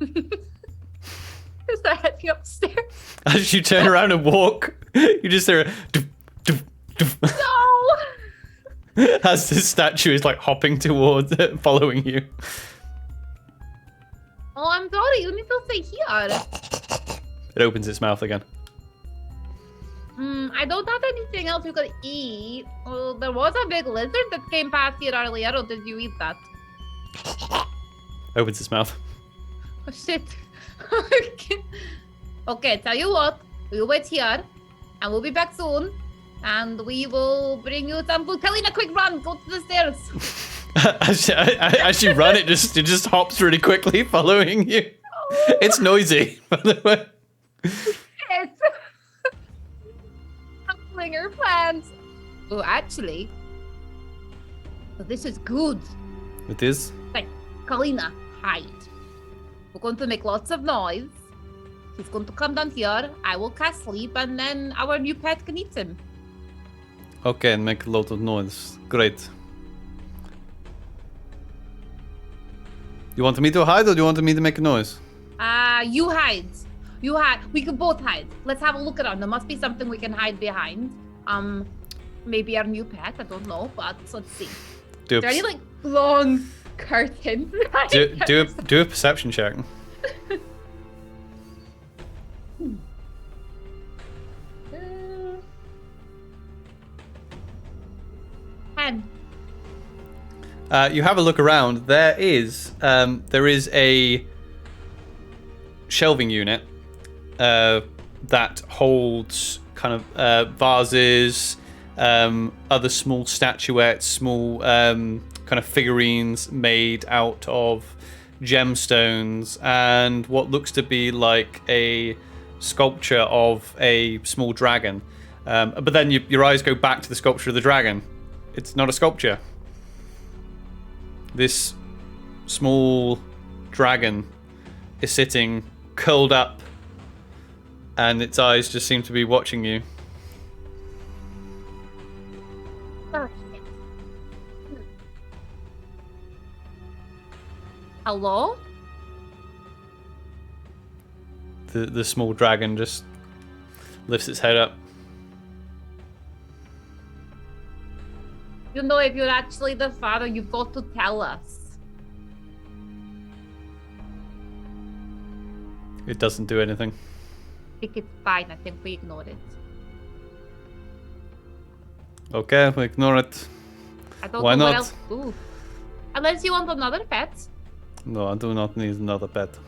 Is that heading upstairs? As you turn around and walk, you just hear a doof, doof, doof. No! As this statue is like hopping towards it, following you. Oh, I'm sorry, you need to stay here. It opens its mouth again. I don't have anything else you could eat. Oh, there was a big lizard that came past here earlier, or did you eat that? Opens its mouth. Oh, shit. Okay, tell you what, we'll wait here, and we'll be back soon, and we will bring you some food. Kalina, quick run, go to the stairs. As you run, it just hops really quickly, following you. Oh. It's noisy, by the way. Shit. Slinger plans. Oh, actually, this is good. It is? Like, Kalina, hide. We're going to make lots of noise. He's going to come down here. I will cast sleep, and then our new pet can eat him. Okay, and make a lot of noise. Great. You want me to hide, or do you want me to make a noise? You hide. You hide. We can both hide. Let's have a look around. There must be something we can hide behind. Maybe our new pet. I don't know, but let's see. Is there any like long curtains? Do a perception check. 10. You have a look around. There is a shelving unit that holds kind of vases, other small statuettes, small kind of figurines made out of gemstones, and what looks to be like a sculpture of a small dragon. But then your eyes go back to the sculpture of the dragon. It's not a sculpture. This small dragon is sitting curled up, and its eyes just seem to be watching you. Hello? The small dragon just lifts its head up. You know, if you're actually the father, you've got to tell us. It doesn't do anything. I think it's fine. I think we ignore it. Okay, we ignore it. I don't Why know what not? else to do. Unless you want another pet. No, I do not need another pet.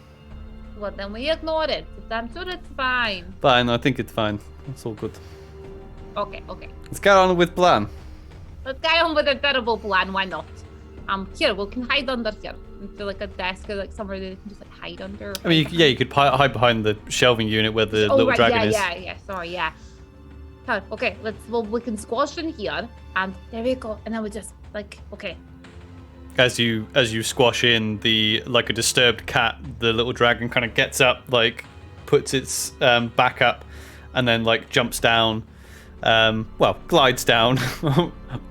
Well, then we ignore it. I'm sure it's fine. Fine, I think it's fine. It's all good. Okay. Let's get on with plan. Let's get on with a terrible plan. Why not? Here, we can hide under here. Into like a desk or like somewhere that you can just like hide under. I mean, you could hide behind the shelving unit where the little dragon is. Yeah. Sorry, yeah. Okay, we can squash in here, and there we go. And then we just like, okay. As you squash in, like a disturbed cat, the little dragon kind of gets up, like puts its back up, and then like jumps down. Glides down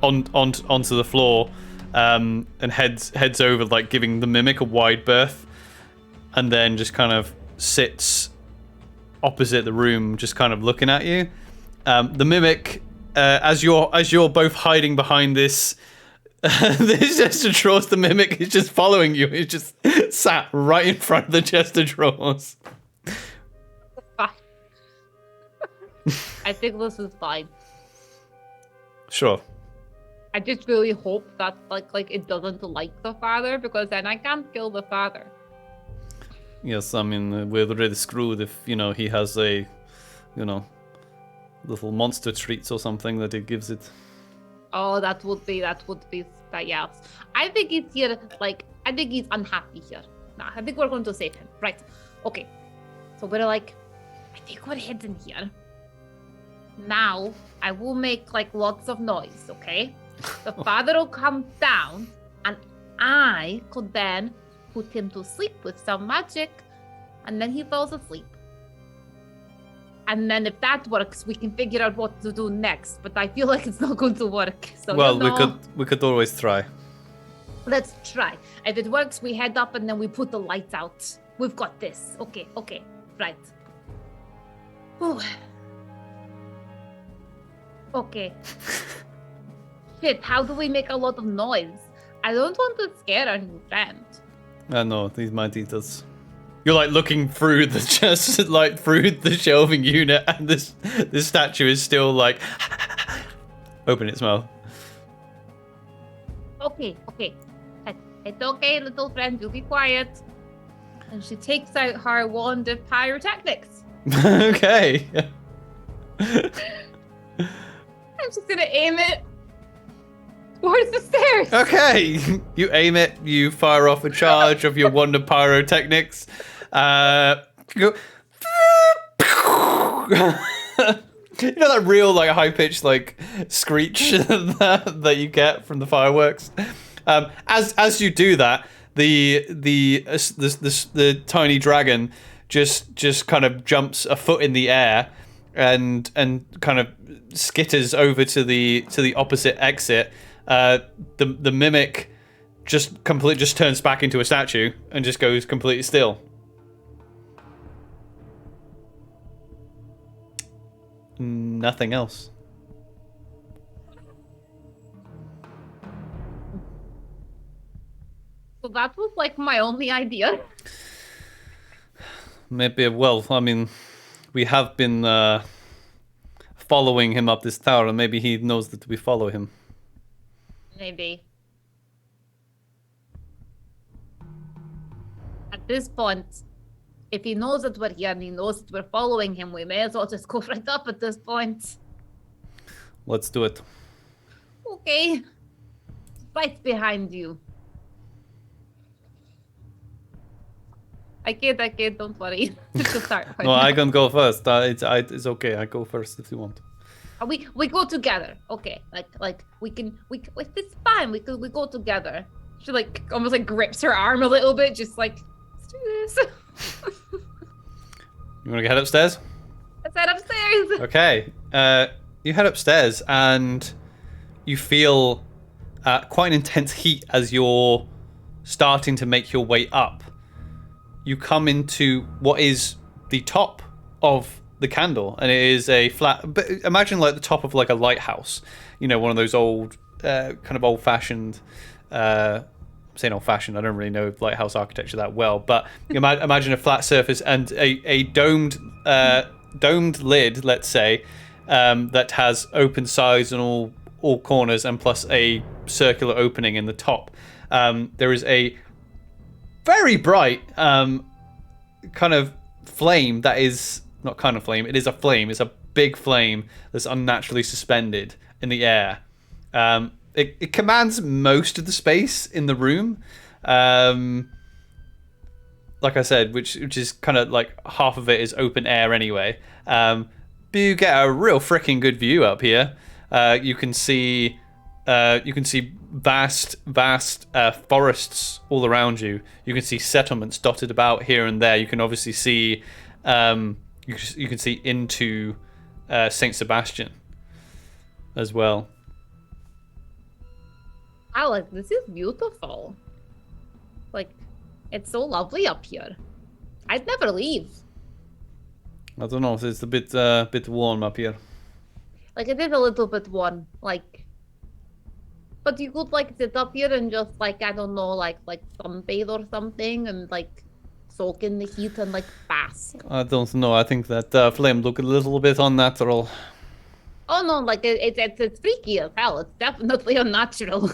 onto the floor, and heads over, like giving the mimic a wide berth, and then just kind of sits opposite the room, just kind of looking at you. The mimic, as you're both hiding behind this chest of drawers, the mimic is just following you. It's just sat right in front of the chest of drawers. I think this is fine. Sure. I just really hope that like it doesn't like the father, because then I can't kill the father. Yes, I mean, we're already screwed if, he has a, little monster treats or something that he gives it. Oh, that would be yes. I think he's here, I think he's unhappy here. Nah, I think we're going to save him. Right. Okay. So we're I think we're hidden here. Now, I will make lots of noise, okay? The father will come down, and I could then put him to sleep with some magic, and then he falls asleep. And then if that works, we can figure out what to do next. But I feel like it's not going to work. So we could always try. Let's try. If it works, we head up and then we put the lights out. We've got this. Okay, right. Whew. Okay. Shit, how do we make a lot of noise? I don't want to scare our new friend. I know, these might eat us. You're looking through the chest, through the shelving unit, and this statue is still open its mouth. Okay. It's okay, little friend, you be quiet. And she takes out her wand of pyrotechnics. Okay. I'm just gonna aim it towards the stairs. Okay. You aim it, you fire off a charge of your wand of pyrotechnics. You go. You know that real high-pitched screech that you get from the fireworks? As you do that, the tiny dragon just kind of jumps a foot in the air and kind of skitters over to the opposite exit. The mimic just turns back into a statue and just goes completely still. nothing else. So that was like my only idea. Maybe, well, I mean, we have been following him up this tower, and maybe he knows that we follow him. Maybe. At this point, if he knows that we're here and he knows that we're following him, we may as well just go right up at this point. Let's do it. Okay. Right behind you. I kid, don't worry. Just start. No, I can go first. It's okay. I go first if you want. We go together. Okay. Like it's fine. We go together. She like almost like grips her arm a little bit, just like let's do this. You want to head upstairs? Let's head upstairs. Okay. You head upstairs and you feel quite an intense heat as you're starting to make your way up. You come into what is the top of the candle, and it is a flat. But imagine like the top of like a lighthouse. You know, one of those old, kind of old-fashioned. I'm saying old-fashioned. I don't really know lighthouse architecture that well, but imagine a flat surface and a domed lid, let's say, that has open sides and all corners, and plus a circular opening in the top. There is a very bright kind of flame that is not kind of flame. It is a flame. It's a big flame that's unnaturally suspended in the air. It commands most of the space in the room. Like I said, which is kind of like half of it is open air anyway. But you get a real freaking good view up here. You can see vast forests all around you. You can see settlements dotted about here and there. You can obviously see you can see into St Sebastian as well. Alex, this is beautiful. Like, it's so lovely up here. I'd never leave. I don't know. It's a bit warm up here. Like, it is a little bit warm. Like, but you could like sit up here and just like, I don't know, like sunbathe or something, and like soak in the heat and like bask. I don't know. I think that flame look a little bit unnatural. Oh no, like it's freaky as hell. It's definitely unnatural.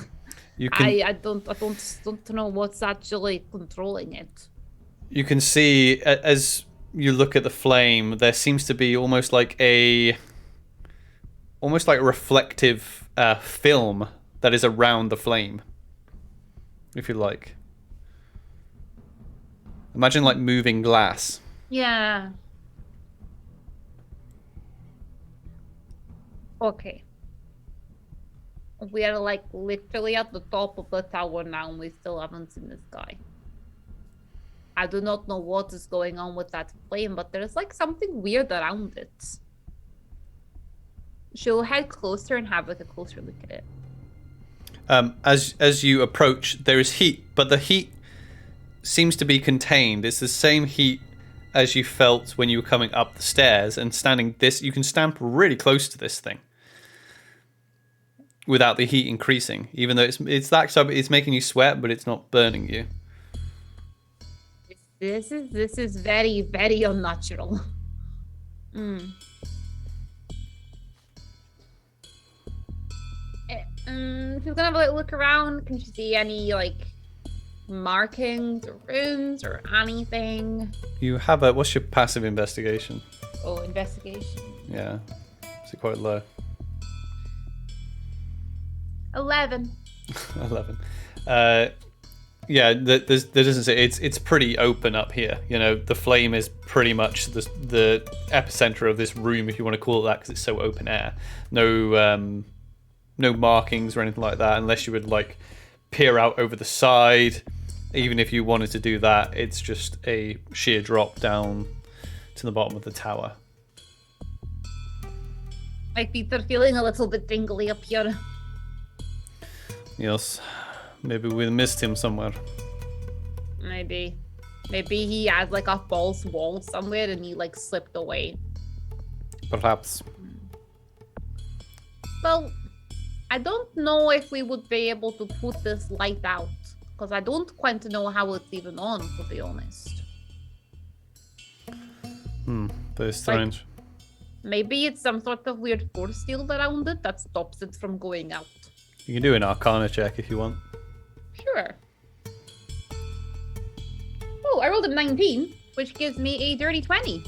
You can, I don't know what's actually controlling it. You can see as you look at the flame, there seems to be almost like a reflective film that is around the flame, if you like. Imagine like moving glass. Yeah. Okay. We are like literally at the top of the tower now, and we still haven't seen this guy. I do not know what is going on with that flame, but there's like something weird around it. She'll head closer and have like a closer look at it. As you approach, there is heat, but the heat seems to be contained. It's the same heat as you felt when you were coming up the stairs, and standing this, you can stand really close to this thing without the heat increasing, even though it's that so it's making you sweat, but it's not burning you. This is very, very unnatural. She's gonna have a look around. Can she see any like markings or runes or anything? You have what's your passive investigation? Oh, investigation. Yeah, is it quite low? 11. 11. Yeah, there doesn't say it's pretty open up here. You know, the flame is pretty much the epicenter of this room, if you want to call it that, because it's so open air. No markings or anything like that, unless you would like peer out over the side. Even if you wanted to do that, it's just a sheer drop down to the bottom of the tower. My feet are feeling a little bit tingly up here. Yes, maybe we missed him somewhere. Maybe he has like a false wall somewhere and he like slipped away. Perhaps. Well, I don't know if we would be able to put this light out, because I don't quite know how it's even on, to be honest. Very strange. Maybe it's some sort of weird force field around it that stops it from going out. You can do an Arcana check if you want. Sure. Oh, I rolled a 19, which gives me a dirty 20.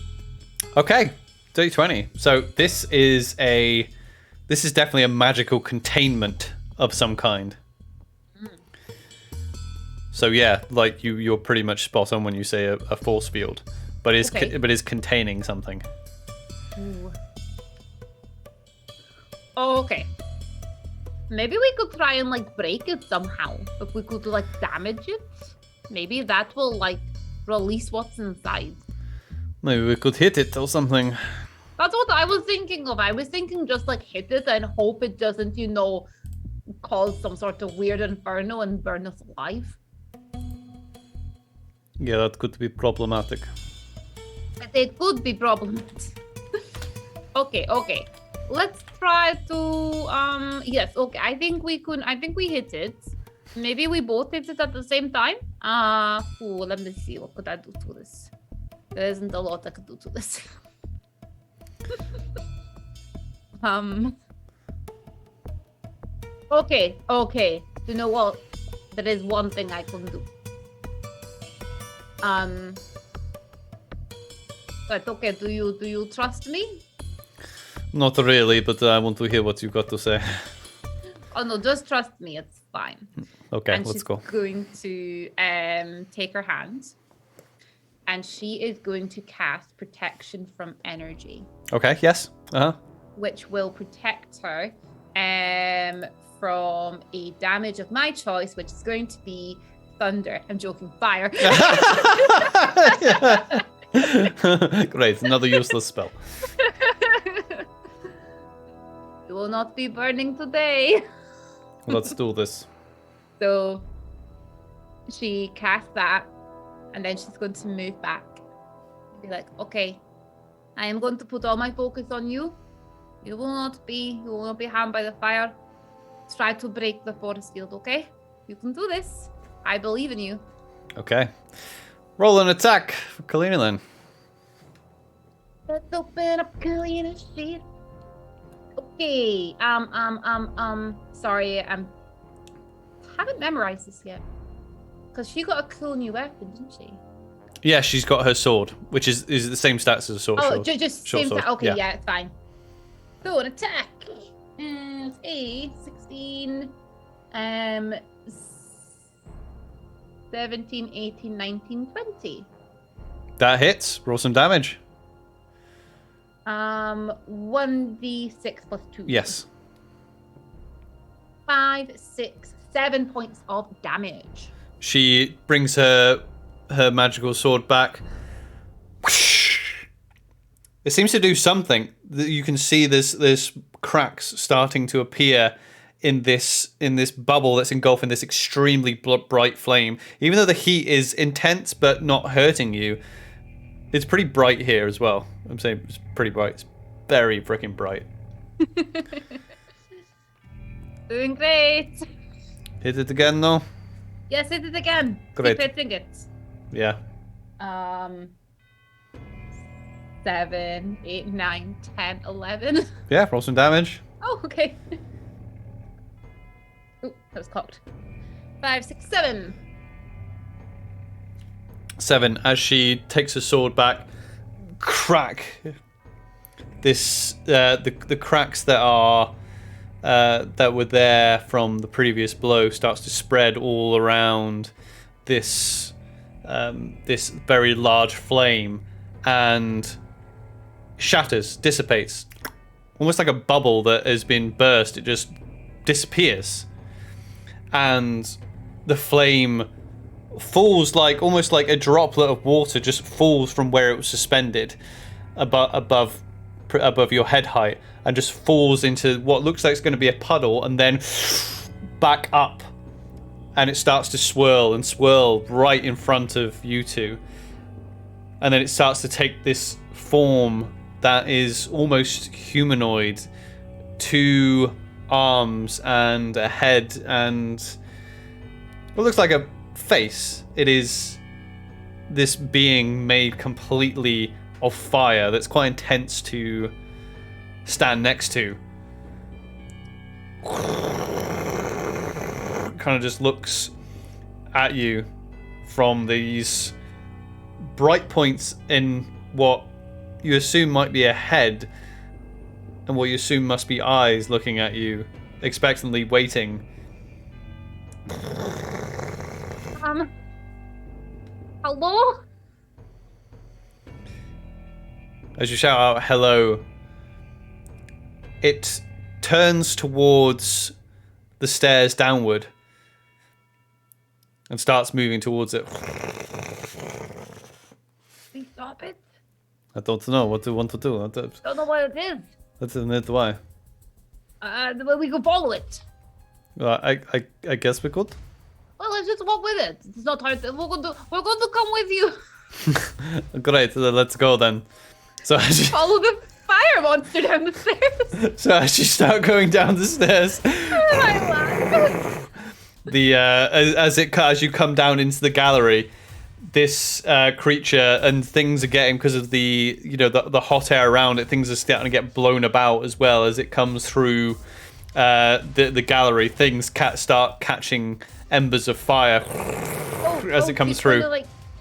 Okay, dirty 20. So this is definitely a magical containment of some kind. So yeah, like you're pretty much spot on when you say a force field, but is containing something. Ooh. Okay. Maybe we could try and like break it somehow. If we could like damage it, maybe that will like release what's inside. Maybe we could hit it or something. That's what I was thinking of. I was thinking just like hit it and hope it doesn't, cause some sort of weird inferno and burn us alive. Yeah, that could be problematic. It could be problematic. Okay. Let's try to yes, okay. I think we hit it. Maybe we both hit it at the same time. Let me see. What could I do to this? There isn't a lot I could do to this. Okay. You know what? There is one thing I can do. But okay, do you trust me? Not really, but I want to hear what you got to say. Oh no, just trust me, it's fine. Okay, and let's go. She's going to take her hand, and she is going to cast protection from energy. Okay, yes. Which will protect her from a damage of my choice, which is going to be thunder. I'm joking, fire. Great, another useless spell. You will not be burning today. Let's do this. So she casts that, and then she's going to move back. Be like, okay, I am going to put all my focus on you. You will not be harmed by the fire. Try to break the force field, okay? You can do this. I believe in you. Okay. Roll an attack for Kalina then. Let's open up Kalina's sheet. Okay. Sorry, I haven't memorized this yet. Because she got a cool new weapon, didn't she? Yeah, she's got her sword, which is the same stats as a sword. Oh, just short same sword. Okay, yeah, it's fine. So an attack is a 16, 17, 18, 19, 20. That hits. Roll some damage. 1d6 plus 2. Yes. 5, 6, 7 points of damage. She brings her magical sword back. It seems to do something. You can see there's cracks starting to appear in this bubble that's engulfing this extremely bright flame. Even though the heat is intense but not hurting you, it's pretty bright here as well. I'm saying it's pretty bright. It's very freaking bright. Doing great. Hit it again though. Yes, hit it again. Great. Keep hitting it. Yeah. 7, 8, 9, 10, 11. Yeah, roll some damage. Oh, okay. Ooh, that was cocked. 5, 6, 7. 7. As she takes her sword back, crack. This the cracks that are that were there from the previous blow starts to spread all around this this very large flame and shatters, dissipates, almost like a bubble that has been burst. It just disappears, and the flame falls like almost like a droplet of water just falls from where it was suspended above your head height and just falls into what looks like it's going to be a puddle and then back up, and it starts to swirl right in front of you two, and then it starts to take this form that is almost humanoid, 2 arms and a head and what looks like a face. It is this being made completely of fire that's quite intense to stand next to. Kind of just looks at you from these bright points in what you assume might be a head and what you assume must be eyes looking at you, expectantly waiting. Hello? As you shout out hello, it turns towards the stairs downward and starts moving towards it. Please stop it. I don't know what do you want to do. Don't know what it is. That's it. Why? We can follow it. I guess we could. Well, let's just walk with it. It's not hard. We're going to come with you. Great, let's go then. So as you, Follow the fire monster down the stairs. so as you start going down the stairs, as you come down into the gallery, this creature and things are getting, because of the the hot air around it, things are starting to get blown about as well as it comes through the gallery. Things start catching embers of fire as it comes through.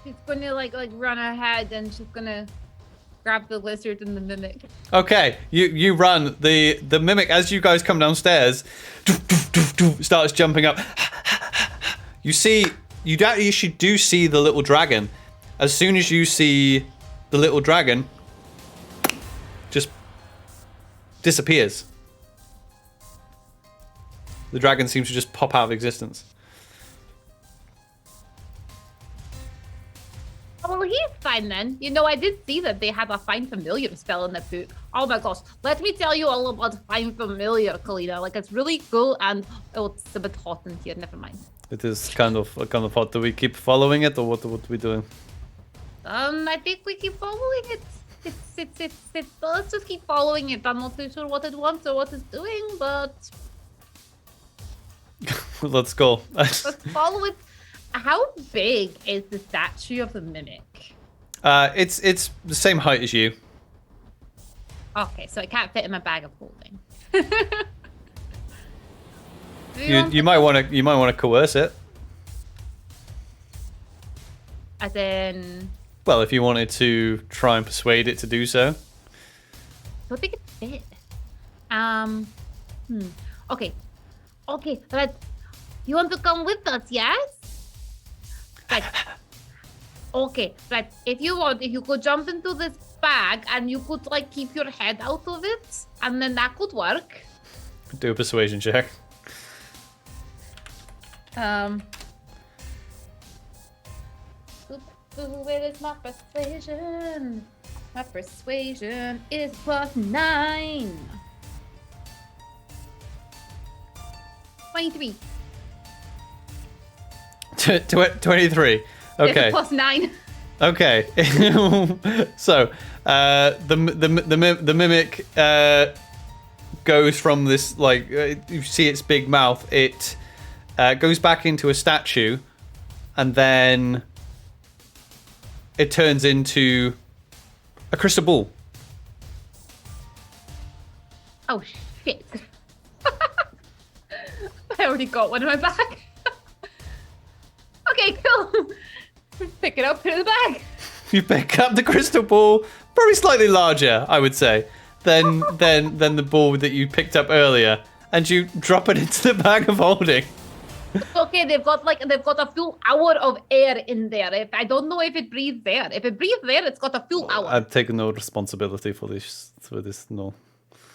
She's gonna run ahead and she's gonna grab the lizard and the mimic. Okay, you run. The mimic, as you guys come downstairs, starts jumping up. You see, you actually do see the little dragon. As soon as you see the little dragon, just disappears. The dragon seems to just pop out of existence. Well, he's fine then. I did see that they have a Find Familiar spell in the book. Oh my gosh. Let me tell you all about Find Familiar, Kalina. It's really cool and it's a bit hot in here. Never mind. It is kind of hot. Do we keep following it, or what are we doing? I think we keep following it. Let's just keep following it. I'm not too sure what it wants or what it's doing, but Let's go. let's follow it. How big is the statue of the mimic? It's the same height as you. Okay, so it can't fit in my bag of holding. You might want to coerce it. As in, Well, if you wanted to try and persuade it to do so. I don't think it fit. Okay, but you want to come with us, yes? Right. Okay, right. If you want, if you could jump into this bag and you could keep your head out of it, and then that could work. Do a persuasion check. Where is my persuasion? My persuasion is +9. 23. 23. Okay. Yes, +9. Okay. So, the mimic goes from this you see its big mouth. It goes back into a statue, and then it turns into a crystal ball. Oh shit! I already got one in my bag. Okay, cool. Pick it up, put it in the bag. You pick up the crystal ball, probably slightly larger, I would say, than the ball that you picked up earlier, and you drop it into the bag of holding. Okay, they've got a full hour of air in there. I don't know if it breathes there. If it breathes there, it's got a full hour. I've taken no responsibility for this. No.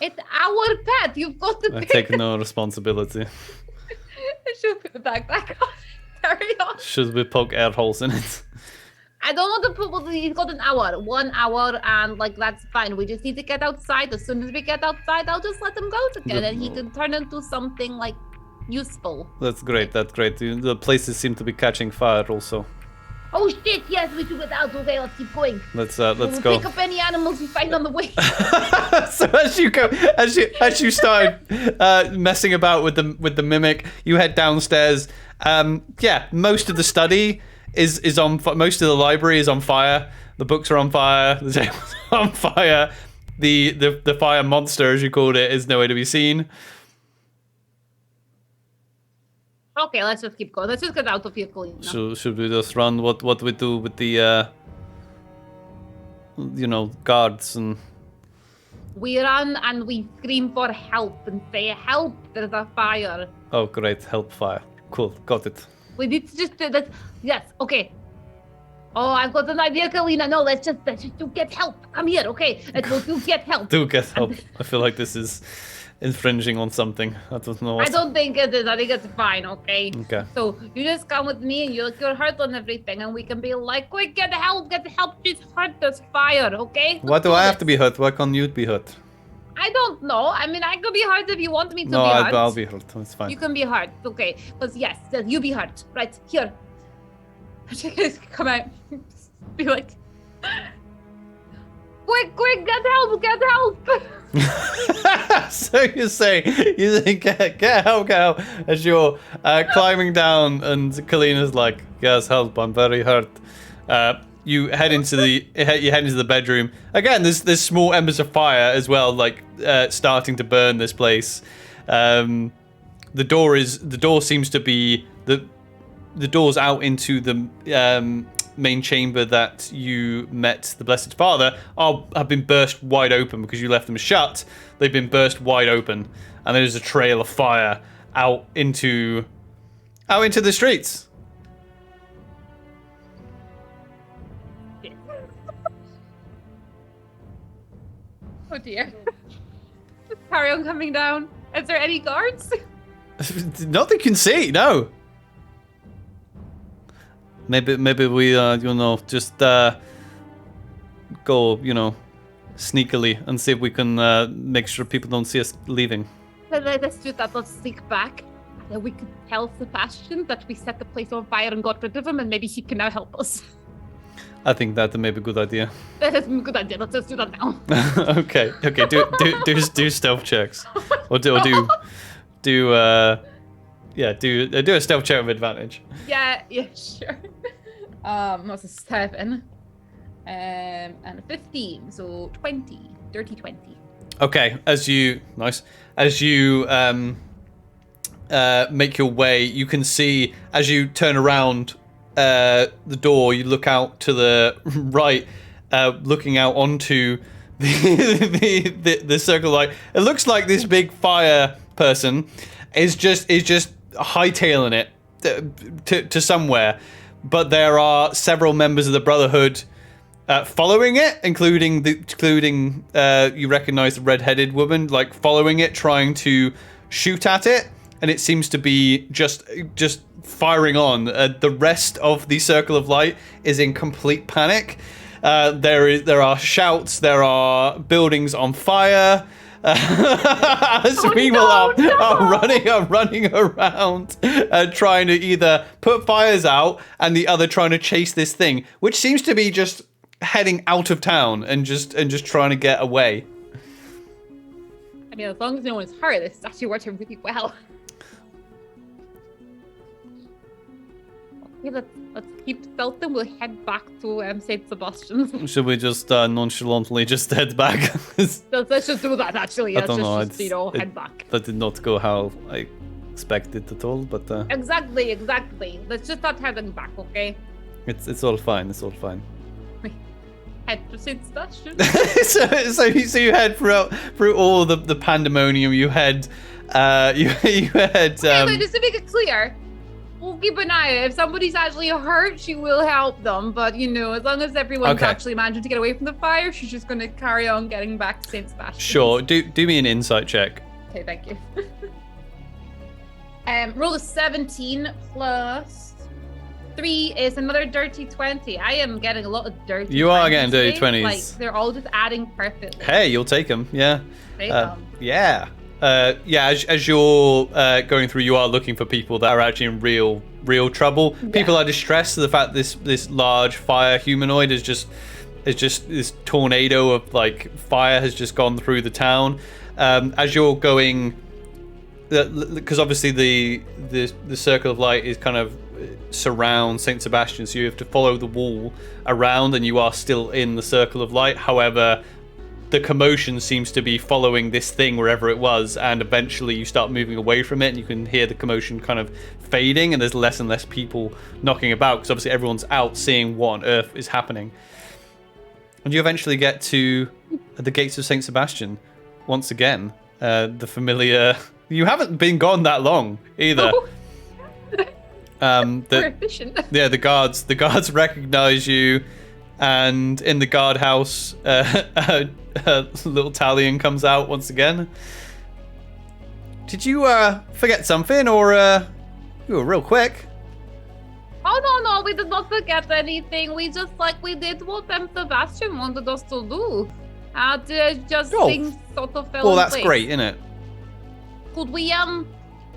It's our pet. You've got to I take no responsibility. I should put the bag back on. Carry on. Should we poke air holes in it? I don't want to put. He's got an hour, 1 hour, and that's fine. We just need to get outside. As soon as we get outside, I'll just let him go again, and he can turn into something useful. That's great. That's great. The places seem to be catching fire also. Oh shit! Yes, we should get out. Okay, let's keep going. Let's We'll go. pick up any animals we find on the way. So as you started messing about with the mimic, you head downstairs. Yeah, most of the study is on. Most of the library is on fire. The books are on fire. The table's on fire. The fire monster, as you called it, is nowhere to be seen. Okay, let's just keep going. Let's just get out of here clean. Should we just run? What we do with the guards and? We run and we scream for help and say, "Help! There's a fire." Oh, great! Help fire. Cool, got it. We need to just do that. Yes. Okay. Oh, I've got an idea, Kalina. No, let's just do get help. Come here, okay? Let's go do get help. Do get help. I feel like this is infringing on something. I don't know. I don't think it is. I think it's fine, okay? Okay. So you just come with me and you're hurt on everything, and we can be like, quick, get help, she's hurt, there's fire, okay? Why do I have to be hurt? Why can't you be hurt? I don't know. I mean, I could be hurt if you want me to No, be hurt. I'll be hurt. It's fine. You can be hurt, okay? Because yes, you be hurt. Right, here. Come out. Be like, quick, get help! So you say get help as you're climbing down, and Kalina's like, yes, help, I'm very hurt. You head into the bedroom. Again, there's small embers of fire as well, like starting to burn this place. The door seems to be the doors out into the main chamber that you met the Blessed Father have been burst wide open because you left them shut. They've been burst wide open, and there's a trail of fire out into the streets. Oh dear. Just carry on coming down. Is there any guards? Nothing can see. No. Maybe we just go sneakily and see if we can make sure people don't see us leaving. Let's do that. Let's sneak back. And we could tell Sebastian that we set the place on fire and got rid of him, and maybe he can now help us. I think that may be a good idea. That is a good idea. Let's just do that now. Okay. Do stealth checks, or do a stealth check with advantage. Yeah, sure. What's a 7? And a 15, so 20. Dirty 20. Okay, as you make your way, you can see as you turn around the door, you look out to the right, looking out onto the circle of light. It looks like this big fire person is just hightailing it to somewhere, but there are several members of the Brotherhood following it, including you recognize the red-headed woman, like following it, trying to shoot at it, and it seems to be just firing on. The rest of the circle of light is in complete panic. There are shouts, there are buildings on fire. As people are running around, trying to either put fires out, and the other trying to chase this thing, which seems to be just heading out of town and just trying to get away. I mean, as long as no one's hurt, this is actually working really well. Okay, let's keep stealth and we'll head back to St. Sebastian. Should we just nonchalantly just head back? Let's just do that, actually. I don't know. Head back. That did not go how I expected at all, but... Exactly. Let's just start heading back, okay? It's all fine. It's all fine. Head to St. Sebastian. so you head through all the pandemonium. You head... You head... Okay, just to make it clear... We'll keep an eye. If somebody's actually hurt, she will help them. But, as long as everyone's actually managing to get away from the fire, she's just going to carry on getting back to St. Sebastian. Sure. Do me an insight check. Okay, thank you. Roll a 17 plus 3 is another dirty 20. I am getting a lot of dirty 20s. You are getting dirty today. 20s. Like, they're all just adding perfectly. Hey, you'll take them. Yeah. Take them. Yeah. As you're going through, you are looking for people that are actually in real trouble. People are distressed at the fact this large fire humanoid is just this tornado of like fire has just gone through the town. As you're going, because obviously the circle of light is kind of surround St Sebastian, so you have to follow the wall around, and you are still in the circle of light. However, the commotion seems to be following this thing wherever it was, and eventually you start moving away from it, and you can hear the commotion kind of fading, and there's less and less people knocking about because obviously everyone's out seeing what on earth is happening. And you eventually get to the gates of St Sebastian once again. The familiar. You haven't been gone that long either. We're efficient. Yeah, the guards recognize you, and in the guardhouse, little Talion comes out once again. Did you forget something, or you were real quick? Oh no, we did not forget anything. We just we did what Sebastian wanted us to do. Things sort of fell Well, in that's place. great, isn't it? Could we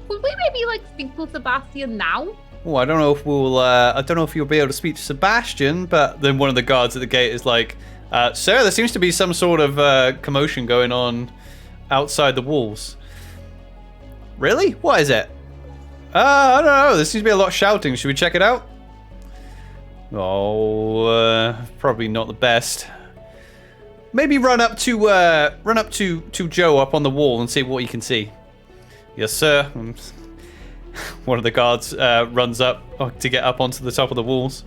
maybe speak to Sebastian now? Oh, I don't know if we'll. I don't know if you'll be able to speak to Sebastian, but then one of the guards at the gate is like, "Sir, there seems to be some sort of commotion going on outside the walls." Really? What is it? I don't know. There seems to be a lot of shouting. Should we check it out? Oh, probably not the best. Maybe run up to Joe up on the wall and see what you can see. Yes, sir. One of the guards runs up to get up onto the top of the walls.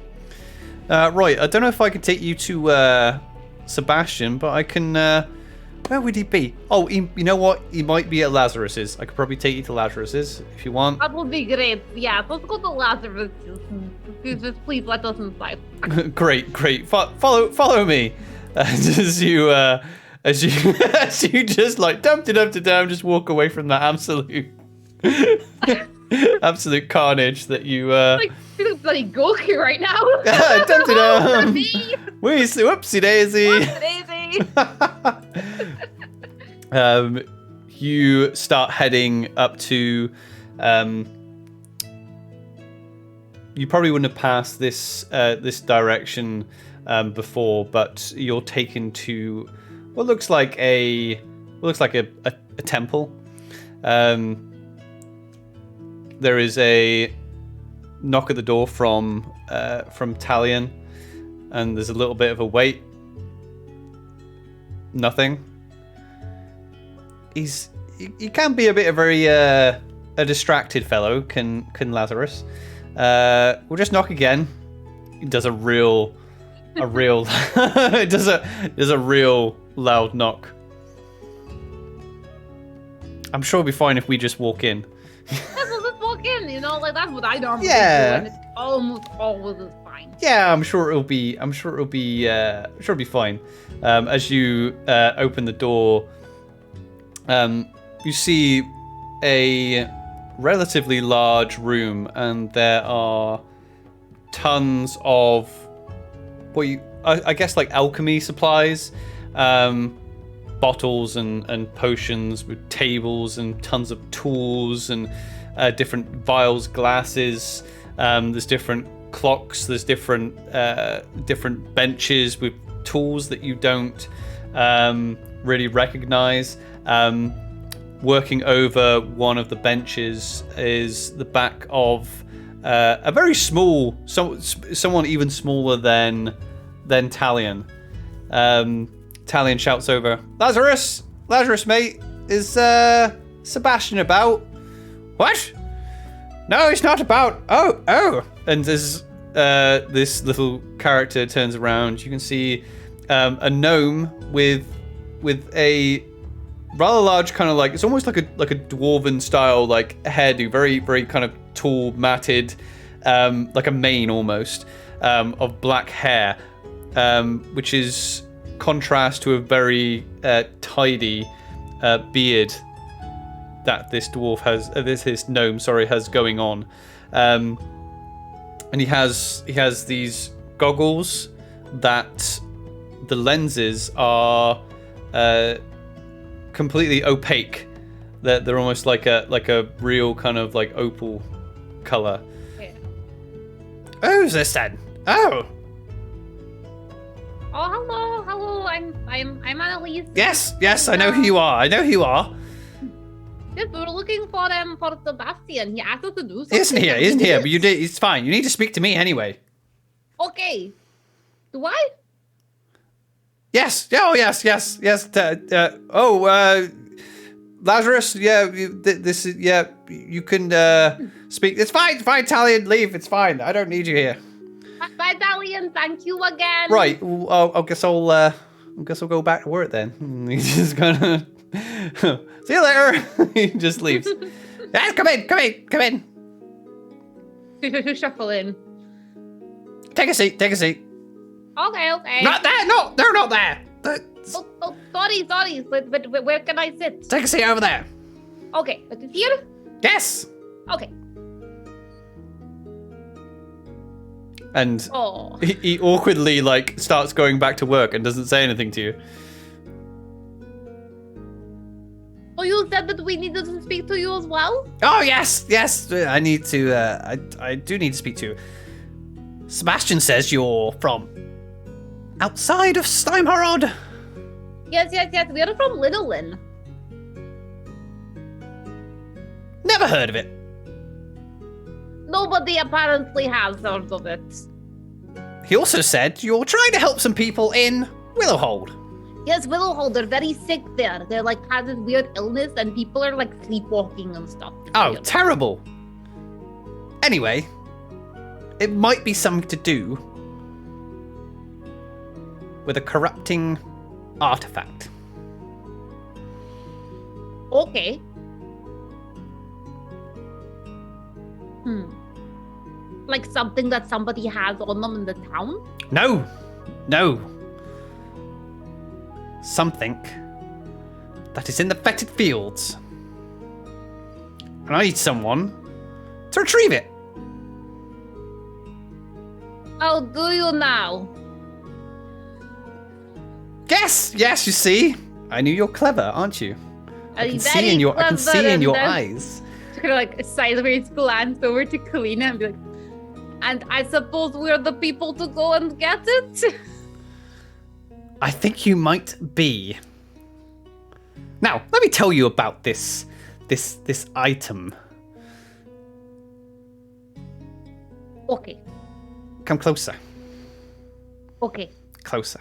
Right, I don't know if I could take you to Sebastian, but I can... where would he be? Oh, you know what? He might be at Lazarus's. I could probably take you to Lazarus's if you want. That would be great. Yeah, let's go to Lazarus. Just please let us inside. Great. Follow me. As you as you just dum-de-dum-de-dum, just walk away from that absolute carnage that you Feeling bloody Goku right now. dum-de-dum. Whoopsie daisy. You start heading up to you probably wouldn't have passed this direction before, but you're taken to what looks like a temple. There is a knock at the door from Talion, and there's a little bit of a wait. Nothing. He can be a bit of a distracted fellow, can Lazarus. We'll just knock again. He does a real it does a real loud knock. I'm sure it'll be fine if we just walk in. Let's walk in, that's what I normally do, Yeah. and it's almost always is fine. Yeah, I'm sure it'll be fine. As you open the door, you see a relatively large room, and there are tons of I guess like alchemy supplies, bottles and potions with tables and tons of tools and different vials, glasses. There's different clocks. There's different benches with tools that you don't really recognize. Working over one of the benches is the back of a very small, someone even smaller than Talion. Talion shouts over, Lazarus, mate, is Sebastian about? What? No, he's not about. Oh. And as this little character turns around, you can see a gnome with a rather large kind of it's almost like a dwarven style hairdo, very very kind of tall, matted, like a mane almost, of black hair, which is contrast to a very tidy beard that this dwarf has, this gnome has going on, and he has these goggles that the lenses are completely opaque. They're almost like a real kind of opal color. Who's this then? Oh, Oh, hello. I'm Annalise. yes, I know who you are. Yes, we were looking for Sebastian. He asked us to do something. Isn't here, but it's fine. You need to speak to me anyway. Okay. Do I? Yes. Oh, yes. Lazarus. Yeah. This is. Yeah. You can speak. It's fine. Italian. Leave. It's fine. I don't need you here. Bye, Italian. Thank you again. Right. Well, I guess I'll go back to work then. He's just gonna. See you later. He just leaves. Yeah, come in. Shuffle in. Take a seat. Okay. Not there. No, they're not there. Oh, sorry. But where can I sit? Take a seat over there. Okay, but it's here? Yes. Okay. And Oh. he awkwardly starts going back to work and doesn't say anything to you. Oh, you said that we needed to speak to you as well? Oh yes. I need to. I do need to speak to you. Sebastian says you're from outside of Steimharod. Yes. We are from Littlelyn. Never heard of it. Nobody apparently has heard of it. He also said you're trying to help some people in Willowhold. Yes, Willowhold, they're very sick there. They're had this weird illness and people are sleepwalking and stuff. Oh, Weird. terrible. Anyway, it might be something to do with a corrupting artifact. Okay. Something that somebody has on them in the town? No. Something that is in the fetid fields. And I need someone to retrieve it. Oh, do you now? Yes, you see. I knew you're clever, aren't you? I can see Very in your clever, eyes. Just kind of sideways glance over to Kalina and be like, and I suppose we're the people to go and get it? I think you might be. Now, let me tell you about this item. Okay. Come closer. Okay. Closer.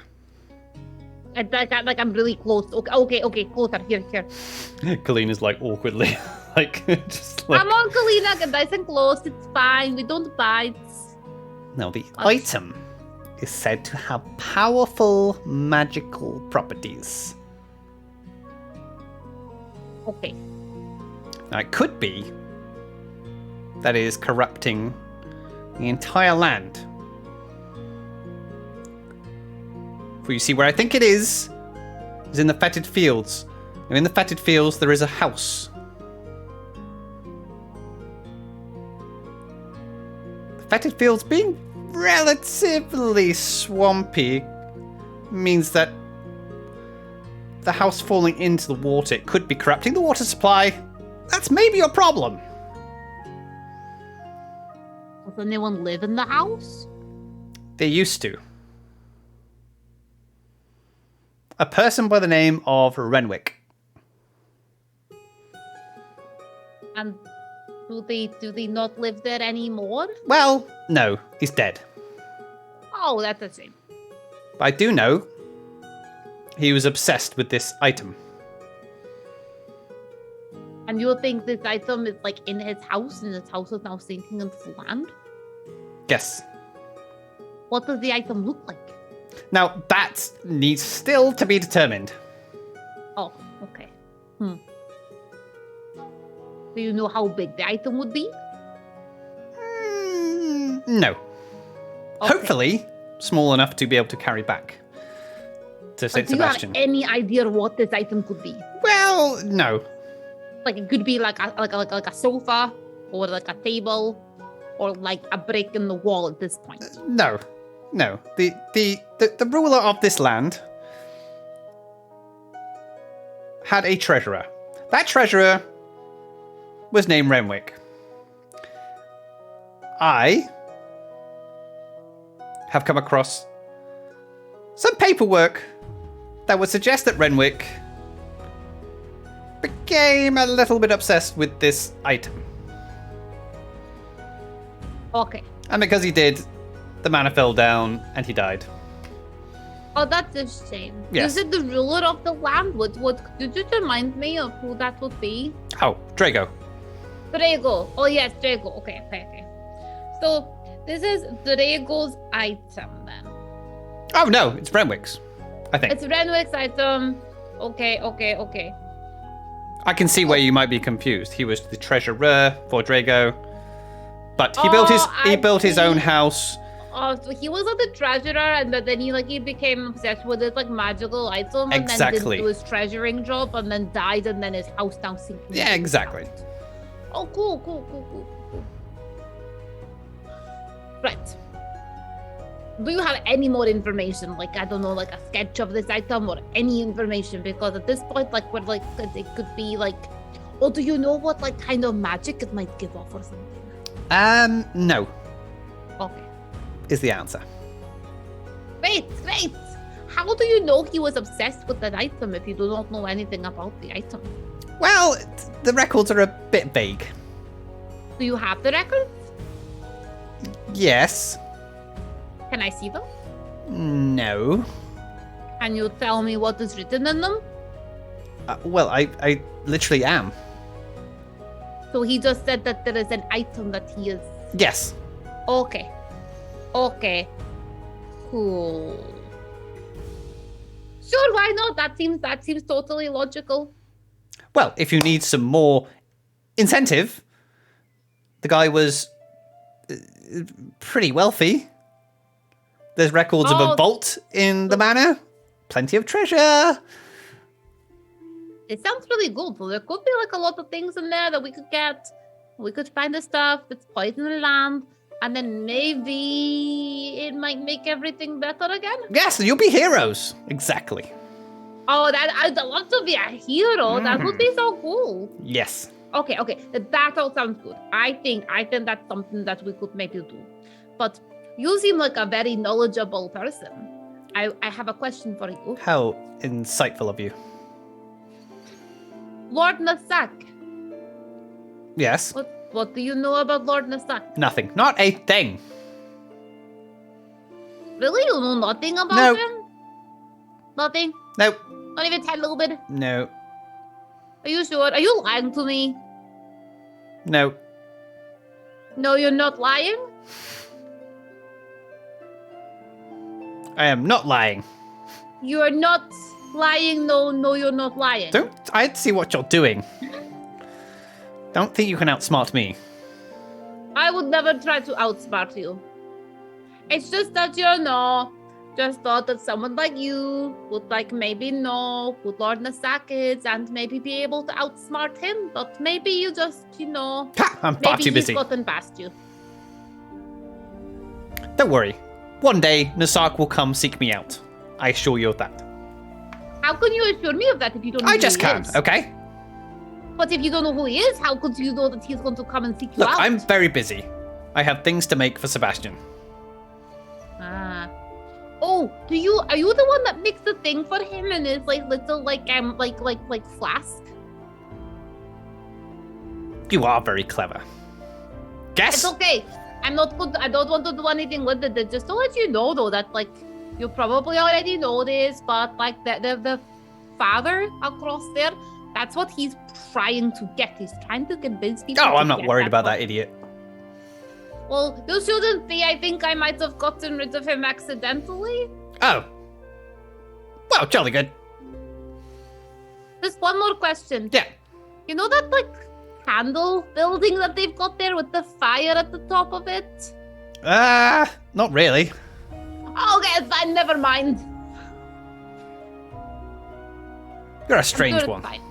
I'm really close. Okay, closer. Here. Kalina's awkwardly, just Come on, Kalina, get nice and close. It's fine. We don't bite. Now, the item is said to have powerful magical properties. Okay. Now, it could be that it is corrupting the entire land. For you see, where I think it is in the fetid fields. And in the fetid fields, there is a house. The fetid fields being relatively swampy means that the house falling into the water, it could be corrupting the water supply. That's maybe a problem. Does anyone live in the house? They used to. A person by the name of Renwick. And do they not live there anymore? Well, no, he's dead. Oh, that's the same. But I do know he was obsessed with this item. And you think this item is in his house and his house is now sinking into the land? Yes. What does the item look like? Now, that needs still to be determined. Oh, okay. Do you know how big the item would be? No. Okay. Hopefully, small enough to be able to carry back to St. Do you have Sebastian. any idea what this item could be? Well, no. It could be like a sofa or a table or a break in the wall at this point. No. The ruler of this land had a treasurer. That treasurer was named Renwick. I have come across some paperwork that would suggest that Renwick became a little bit obsessed with this item. Okay. And because he did, the manor fell down and he died. Oh, that's a shame. Yes. Is it the ruler of the land? What did you remind me of who that would be? Oh, Drago. Drago. Oh yes, Drago. Okay. So this is Drago's item then. Oh no, it's Renwick's, I think. It's Renwick's item. Okay. I can see where you might be confused. He was the treasurer for Drago, but he built his own house. Oh, so he was like the treasurer, and then he became obsessed with this like magical item, and then didn't do his treasuring job, and then died, and then his house now sinking. Yeah, exactly. Oh, cool. Right. Do you have any more information? Like, I don't know, like a sketch of this item or any information? Because at this point, like, we're like, it could be like, oh, do you know what like kind of magic it might give off or something? No. Okay. Is the answer. Great. How do you know he was obsessed with that item if you do not know anything about the item? Well, the records are a bit vague. Do you have the records? Yes. Can I see them? No. Can you tell me what is written in them? Well, I literally am. So he just said that there is an item that he is... Yes. Okay. Cool. Sure, why not? That seems totally logical. Well, if you need some more incentive, the guy was pretty wealthy. There's records of a vault in the manor. Plenty of treasure. It sounds really good. So there could be like a lot of things in there that we could get. We could find the stuff that's poison the land, and then maybe it might make everything better again. Yes, you'll be heroes. Exactly. Oh, I'd love to be a hero. That would be so cool. Yes. Okay. That all sounds good. I think that's something that we could maybe do. But you seem like a very knowledgeable person. I have a question for you. How insightful of you. Lord Nasak. Yes. What do you know about Lord Nasak? Nothing. Not a thing. Really? You know nothing about him? Nothing? Nope. Not even a little bit? No. Are you sure? Are you lying to me? No. No, you're not lying? I am not lying. You are not lying. No, you're not lying. I see what you're doing. Don't think you can outsmart me. I would never try to outsmart you. It's just that just thought that someone like you would like maybe know who Lord Nasak is and maybe be able to outsmart him. But maybe you just, I'm far too busy. Maybe he's gotten past you. Don't worry. One day, Nasak will come seek me out. I assure you of that. How can you assure me of that if you don't know I who just he can't, is? Okay? But if you don't know who he is, how could you know that he's going to come and seek you Look, out? I'm very busy. I have things to make for Sebastian. Oh, are you the one that makes the thing for him and his like little like flask? You are very clever. Guess? It's okay. I'm not good. I don't want to do anything with it. Just to let you know though that like you probably already know this, but like the father across there, that's what he's trying to get. He's trying to convince people. Oh, I'm not worried about that idiot. Well, you shouldn't be. I think I might have gotten rid of him accidentally. Oh. Well, jolly good. Just one more question. Yeah. You know that like candle building that they've got there with the fire at the top of it? Not really. Okay, fine, never mind. You're a strange one. Fine.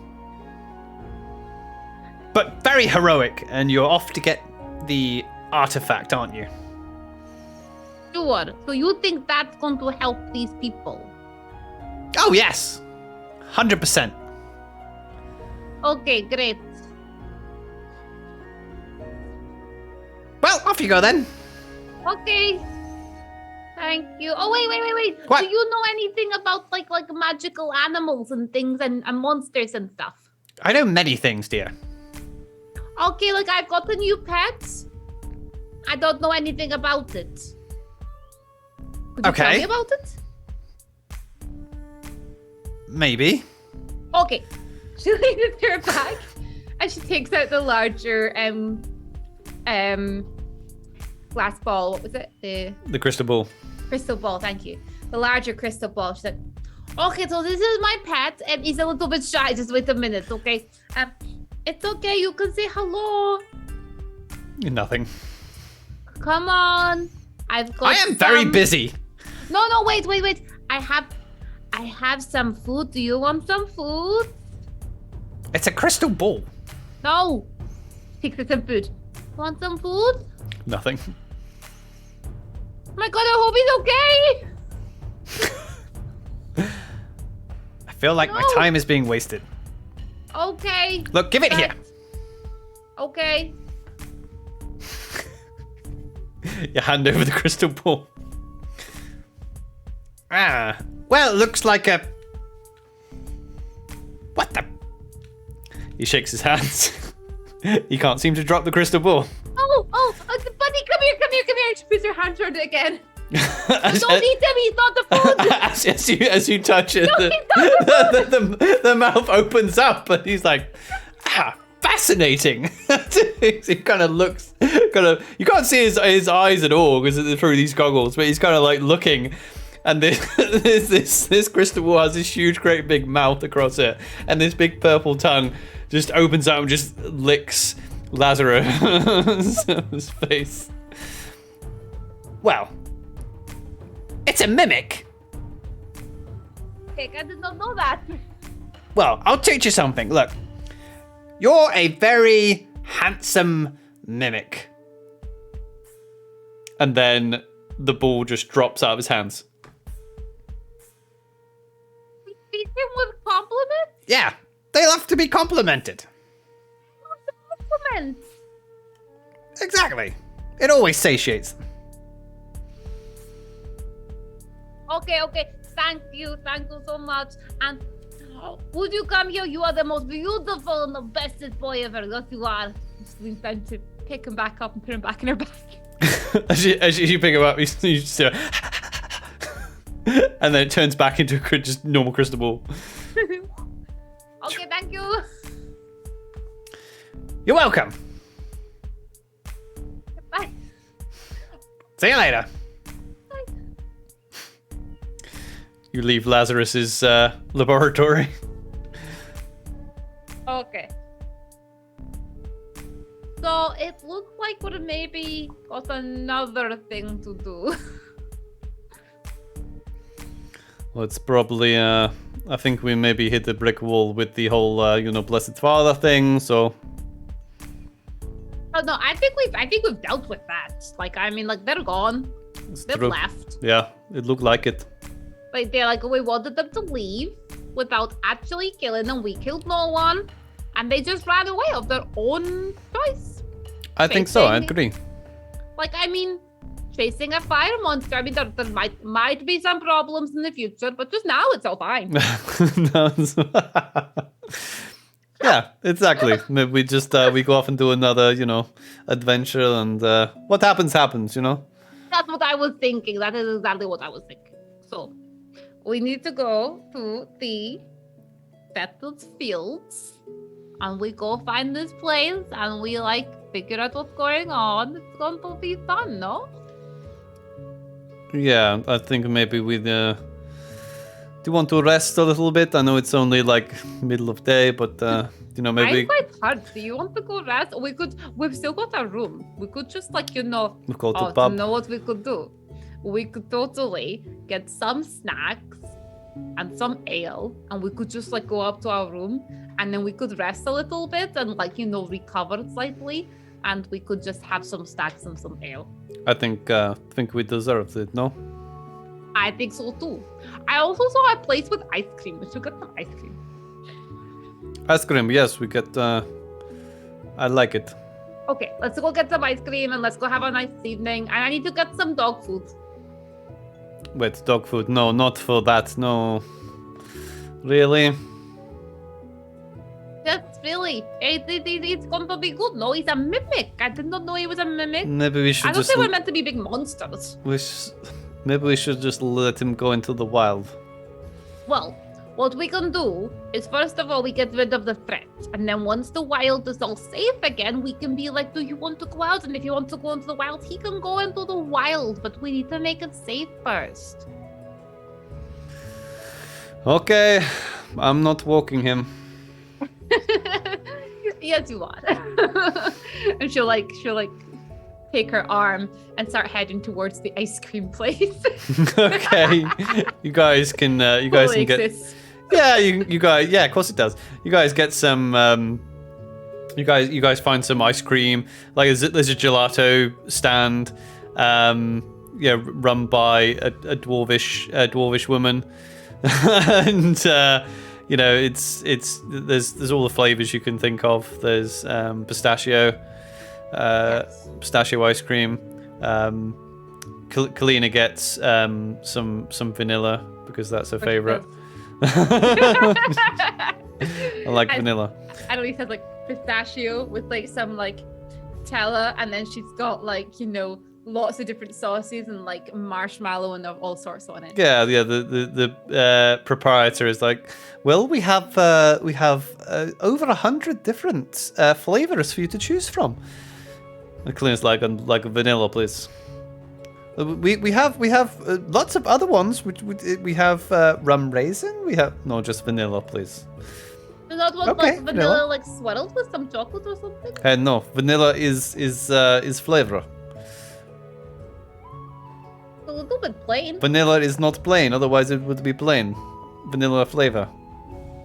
But very heroic, and you're off to get the artifact, aren't you? Sure. So you think that's going to help these people? Oh, yes. 100%. Okay, great. Well, off you go then. Okay. Thank you. Oh, wait. What? Do you know anything about like magical animals and things and monsters and stuff? I know many things, dear. Okay, like I've got a new pet. I don't know anything about it. Could you tell Okay. me about it? Maybe. Okay. She leaves it to her bag and she takes out the larger glass ball. What was it? The crystal ball. Crystal ball, thank you. The larger crystal ball. She said, okay, so this is my pet and he's a little bit shy. Just wait a minute, okay? It's okay, you can say hello. Nothing. Come on. I've got I am very busy. No, wait. I have some food. Do you want some food? It's a crystal ball. No. Takes some food. Want some food? Nothing. Oh my god, I hope he's okay. I feel like my No. time is being wasted. Okay. Look, give it here. Okay. You hand over the crystal ball. Well, it looks like a... What the... He shakes his hands. He can't seem to drop the crystal ball. Buddy, come here. She puts her hand toward it again. as, Don't eat him, he's not the food. as you touch it, No, he's not the mouth opens up, and he's like, fascinating. He kind of looks, you can't see his eyes at all because through these goggles, but he's kind of like looking, and this crystal ball has this huge, great big mouth across it, and this big purple tongue just opens up and just licks Lazarus' face. Well, it's a mimic. Okay, I did not know that. Well, I'll teach you something. Look, you're a very handsome mimic. And then the ball just drops out of his hands. We feed him with compliments? Yeah, they love to be complimented. Compliments. Exactly. It always satiates them. Okay. Thank you so much. And would you come here? You are the most beautiful and the bestest boy ever. Yes, you are. Just leans down to pick him back up and put him back in her bag. as you pick him up, you just do and then it turns back into a just normal crystal ball. Okay, thank you. You're welcome. Bye. See you later. Bye. You leave Lazarus's laboratory. Okay. So it looks like we maybe got another thing to do. Well, it's probably, I think we maybe hit the brick wall with the whole, Blessed Father thing, so... Oh no, I think we've dealt with that. They're gone. They've true. left. Yeah, it looked like it. Like we wanted them to leave without actually killing them. We killed no one. And they just ran away of their own choice. I think so, I agree. Chasing a fire monster. There might be some problems in the future, but just now it's all fine. Yeah, exactly. Maybe we just we go off and do another, adventure, and what happens, happens, That's what I was thinking. That is exactly what I was thinking. So, we need to go to the settled fields, and we go find this place, and we figure out what's going on. It's going to be fun, no? Yeah, I think maybe we do you want to rest a little bit? I know it's only middle of day, but maybe I'm quite hard. Do you want to go rest? We've still got our room. We could just we go to you pub. know what we could do? We could totally get some snacks and some ale, and we could just go up to our room, and then we could rest a little bit and recover slightly, and we could just have some snacks and some ale. I think we deserved it, no? I think so too. I also saw a place with ice cream. We should get some ice cream. Ice cream, yes, we get I like it. Okay, let's go get some ice cream and let's go have a nice evening. And I need to get some dog food. Wait, dog food? No, not for that. No. Really? Yes, really. It's going to be good. No, he's a mimic. I did not know he was a mimic. Maybe we should I thought just. they were meant to be big monsters. Maybe we should just let him go into the wild. Well, what we can do is first of all we get rid of the threat, and then once the wild is all safe again, we can be like, do you want to go out? And if you want to go into the wild, he can go into the wild, but we need to make it safe first. Okay, I'm not walking him. Yes, you are. And she'll take her arm and start heading towards the ice cream place. Okay, you guys can get. Exists. Yeah, you guys. Yeah, of course it does. You guys get some. You guys find some ice cream. Like there's a gelato stand. Run by a dwarvish woman, and there's all the flavors you can think of. There's pistachio. Yes. Pistachio ice cream. Kalina gets some vanilla because that's her favorite. I like vanilla. I know he said like pistachio with like some like Nutella, and then she's got like lots of different sauces and like marshmallow and all sorts on it. Yeah. The proprietor is like, well, we have over 100 different flavors for you to choose from. And Kalina's like a vanilla, please. We have lots of other ones. We have rum raisin. We have just vanilla, please. Does not want like vanilla like swirled with some chocolate or something? No, vanilla is flavor. A little bit plain. Vanilla is not plain, otherwise it would be plain. Vanilla flavor.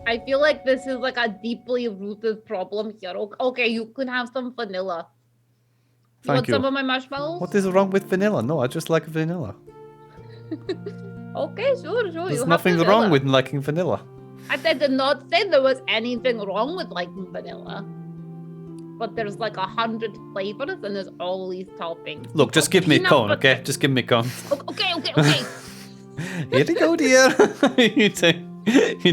I feel like this is like a deeply rooted problem here. Okay, you can have some vanilla. Thank you. Want some of my marshmallows? What is wrong with vanilla? No, I just like vanilla. Okay, sure. There's nothing wrong with liking vanilla. I did not say there was anything wrong with liking vanilla. But there's like 100 flavors and there's all these toppings. Look, just give me a cone, okay? Just give me a cone. Okay. Here you go, dear. you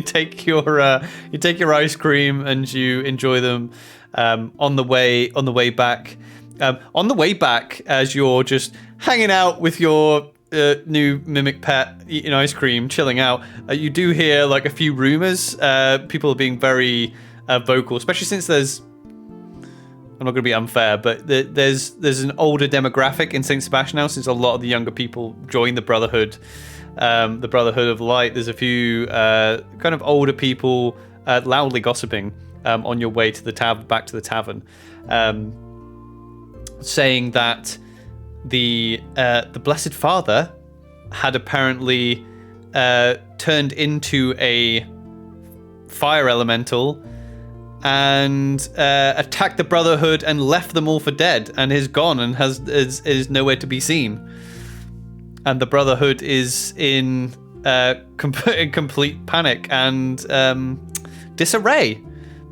take your ice cream and you enjoy them. On the way back. On the way back, as you're just hanging out with your new mimic pet, eating ice cream, chilling out, you do hear like a few rumors. People are being very vocal, especially since there's. I'm not going to be unfair, but there's an older demographic in St Sebastian now, since a lot of the younger people join the Brotherhood of Light. There's a few kind of older people loudly gossiping on your way to back to the tavern. Saying that the Blessed Father had apparently turned into a fire elemental and attacked the Brotherhood and left them all for dead, and is gone and is nowhere to be seen. And the Brotherhood is in complete panic and disarray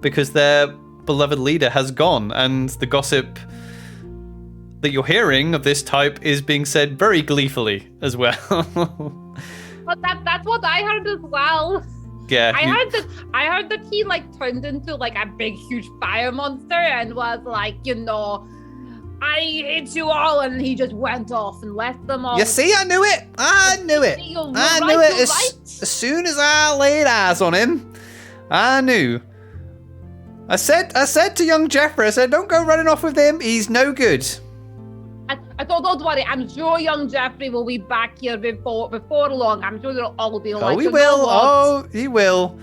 because their beloved leader has gone, and the gossip that you're hearing of this type is being said very gleefully as well. But that's what I heard as well. Yeah. I heard that he like turned into like a big huge fire monster and was like, I hate you all, and he just went off and left them all. You see, I knew it. I knew it as soon as I laid eyes on him. I knew. I said to young Jeffrey, I said, don't go running off with him. He's no good. I thought, don't worry. I'm sure young Jeffrey will be back here before long. I'm sure they'll all be like, he will. Oh, he will.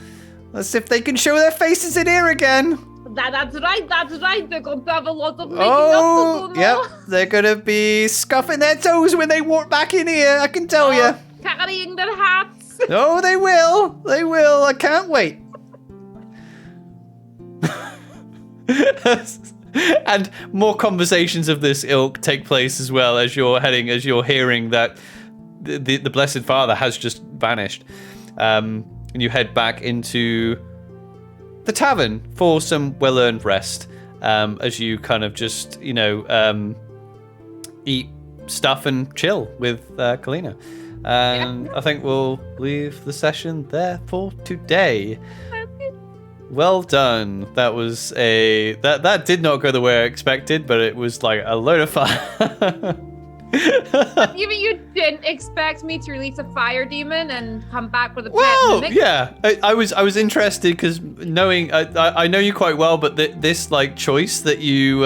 Let's see if they can show their faces in here again. That's right. They're going to have a lot of making up to do. Yep. They're going to be scuffing their toes when they walk back in here. I can tell you. Carrying their hats. Oh, they will. They will. I can't wait. And more conversations of this ilk take place as well as you're hearing that the Blessed Father has just vanished. And you head back into the tavern for some well-earned rest, as you kind of just, eat stuff and chill with Kalina. And I think we'll leave the session there for today. Well done. That was that did not go the way I expected, but it was like a load of fun. Even you didn't expect me to release a fire demon and come back with a pet Well, mimic? yeah, I was interested because knowing I know you quite well, but this like choice that you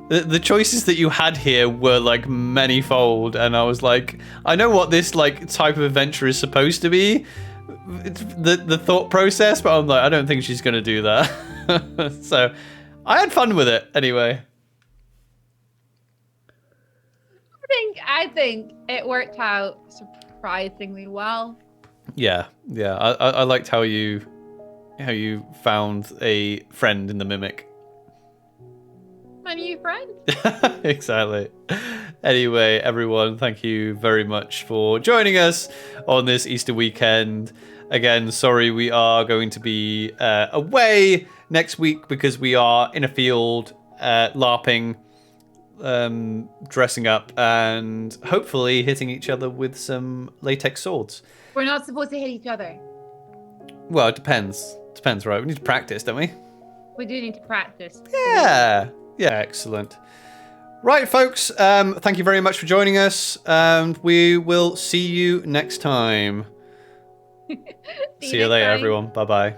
the choices that you had here were like manifold, and I was like, I know what this like type of adventure is supposed to be, it's the thought process, but I'm like, I don't think she's gonna do that. So I had fun with it anyway. I think it worked out surprisingly well. Yeah. I liked how you found a friend in the mimic. My new friend. Exactly. Anyway, everyone, thank you very much for joining us on this Easter weekend. Again, sorry we are going to be away next week because we are in a field LARPing, dressing up, and hopefully hitting each other with some latex swords. We're not supposed to hit each other. Well, it depends. Depends, right? We need to practice, don't we? We do need to practice. Yeah, excellent. Right, folks, thank you very much for joining us, and we will see you next time. See you later, everyone. Bye-bye.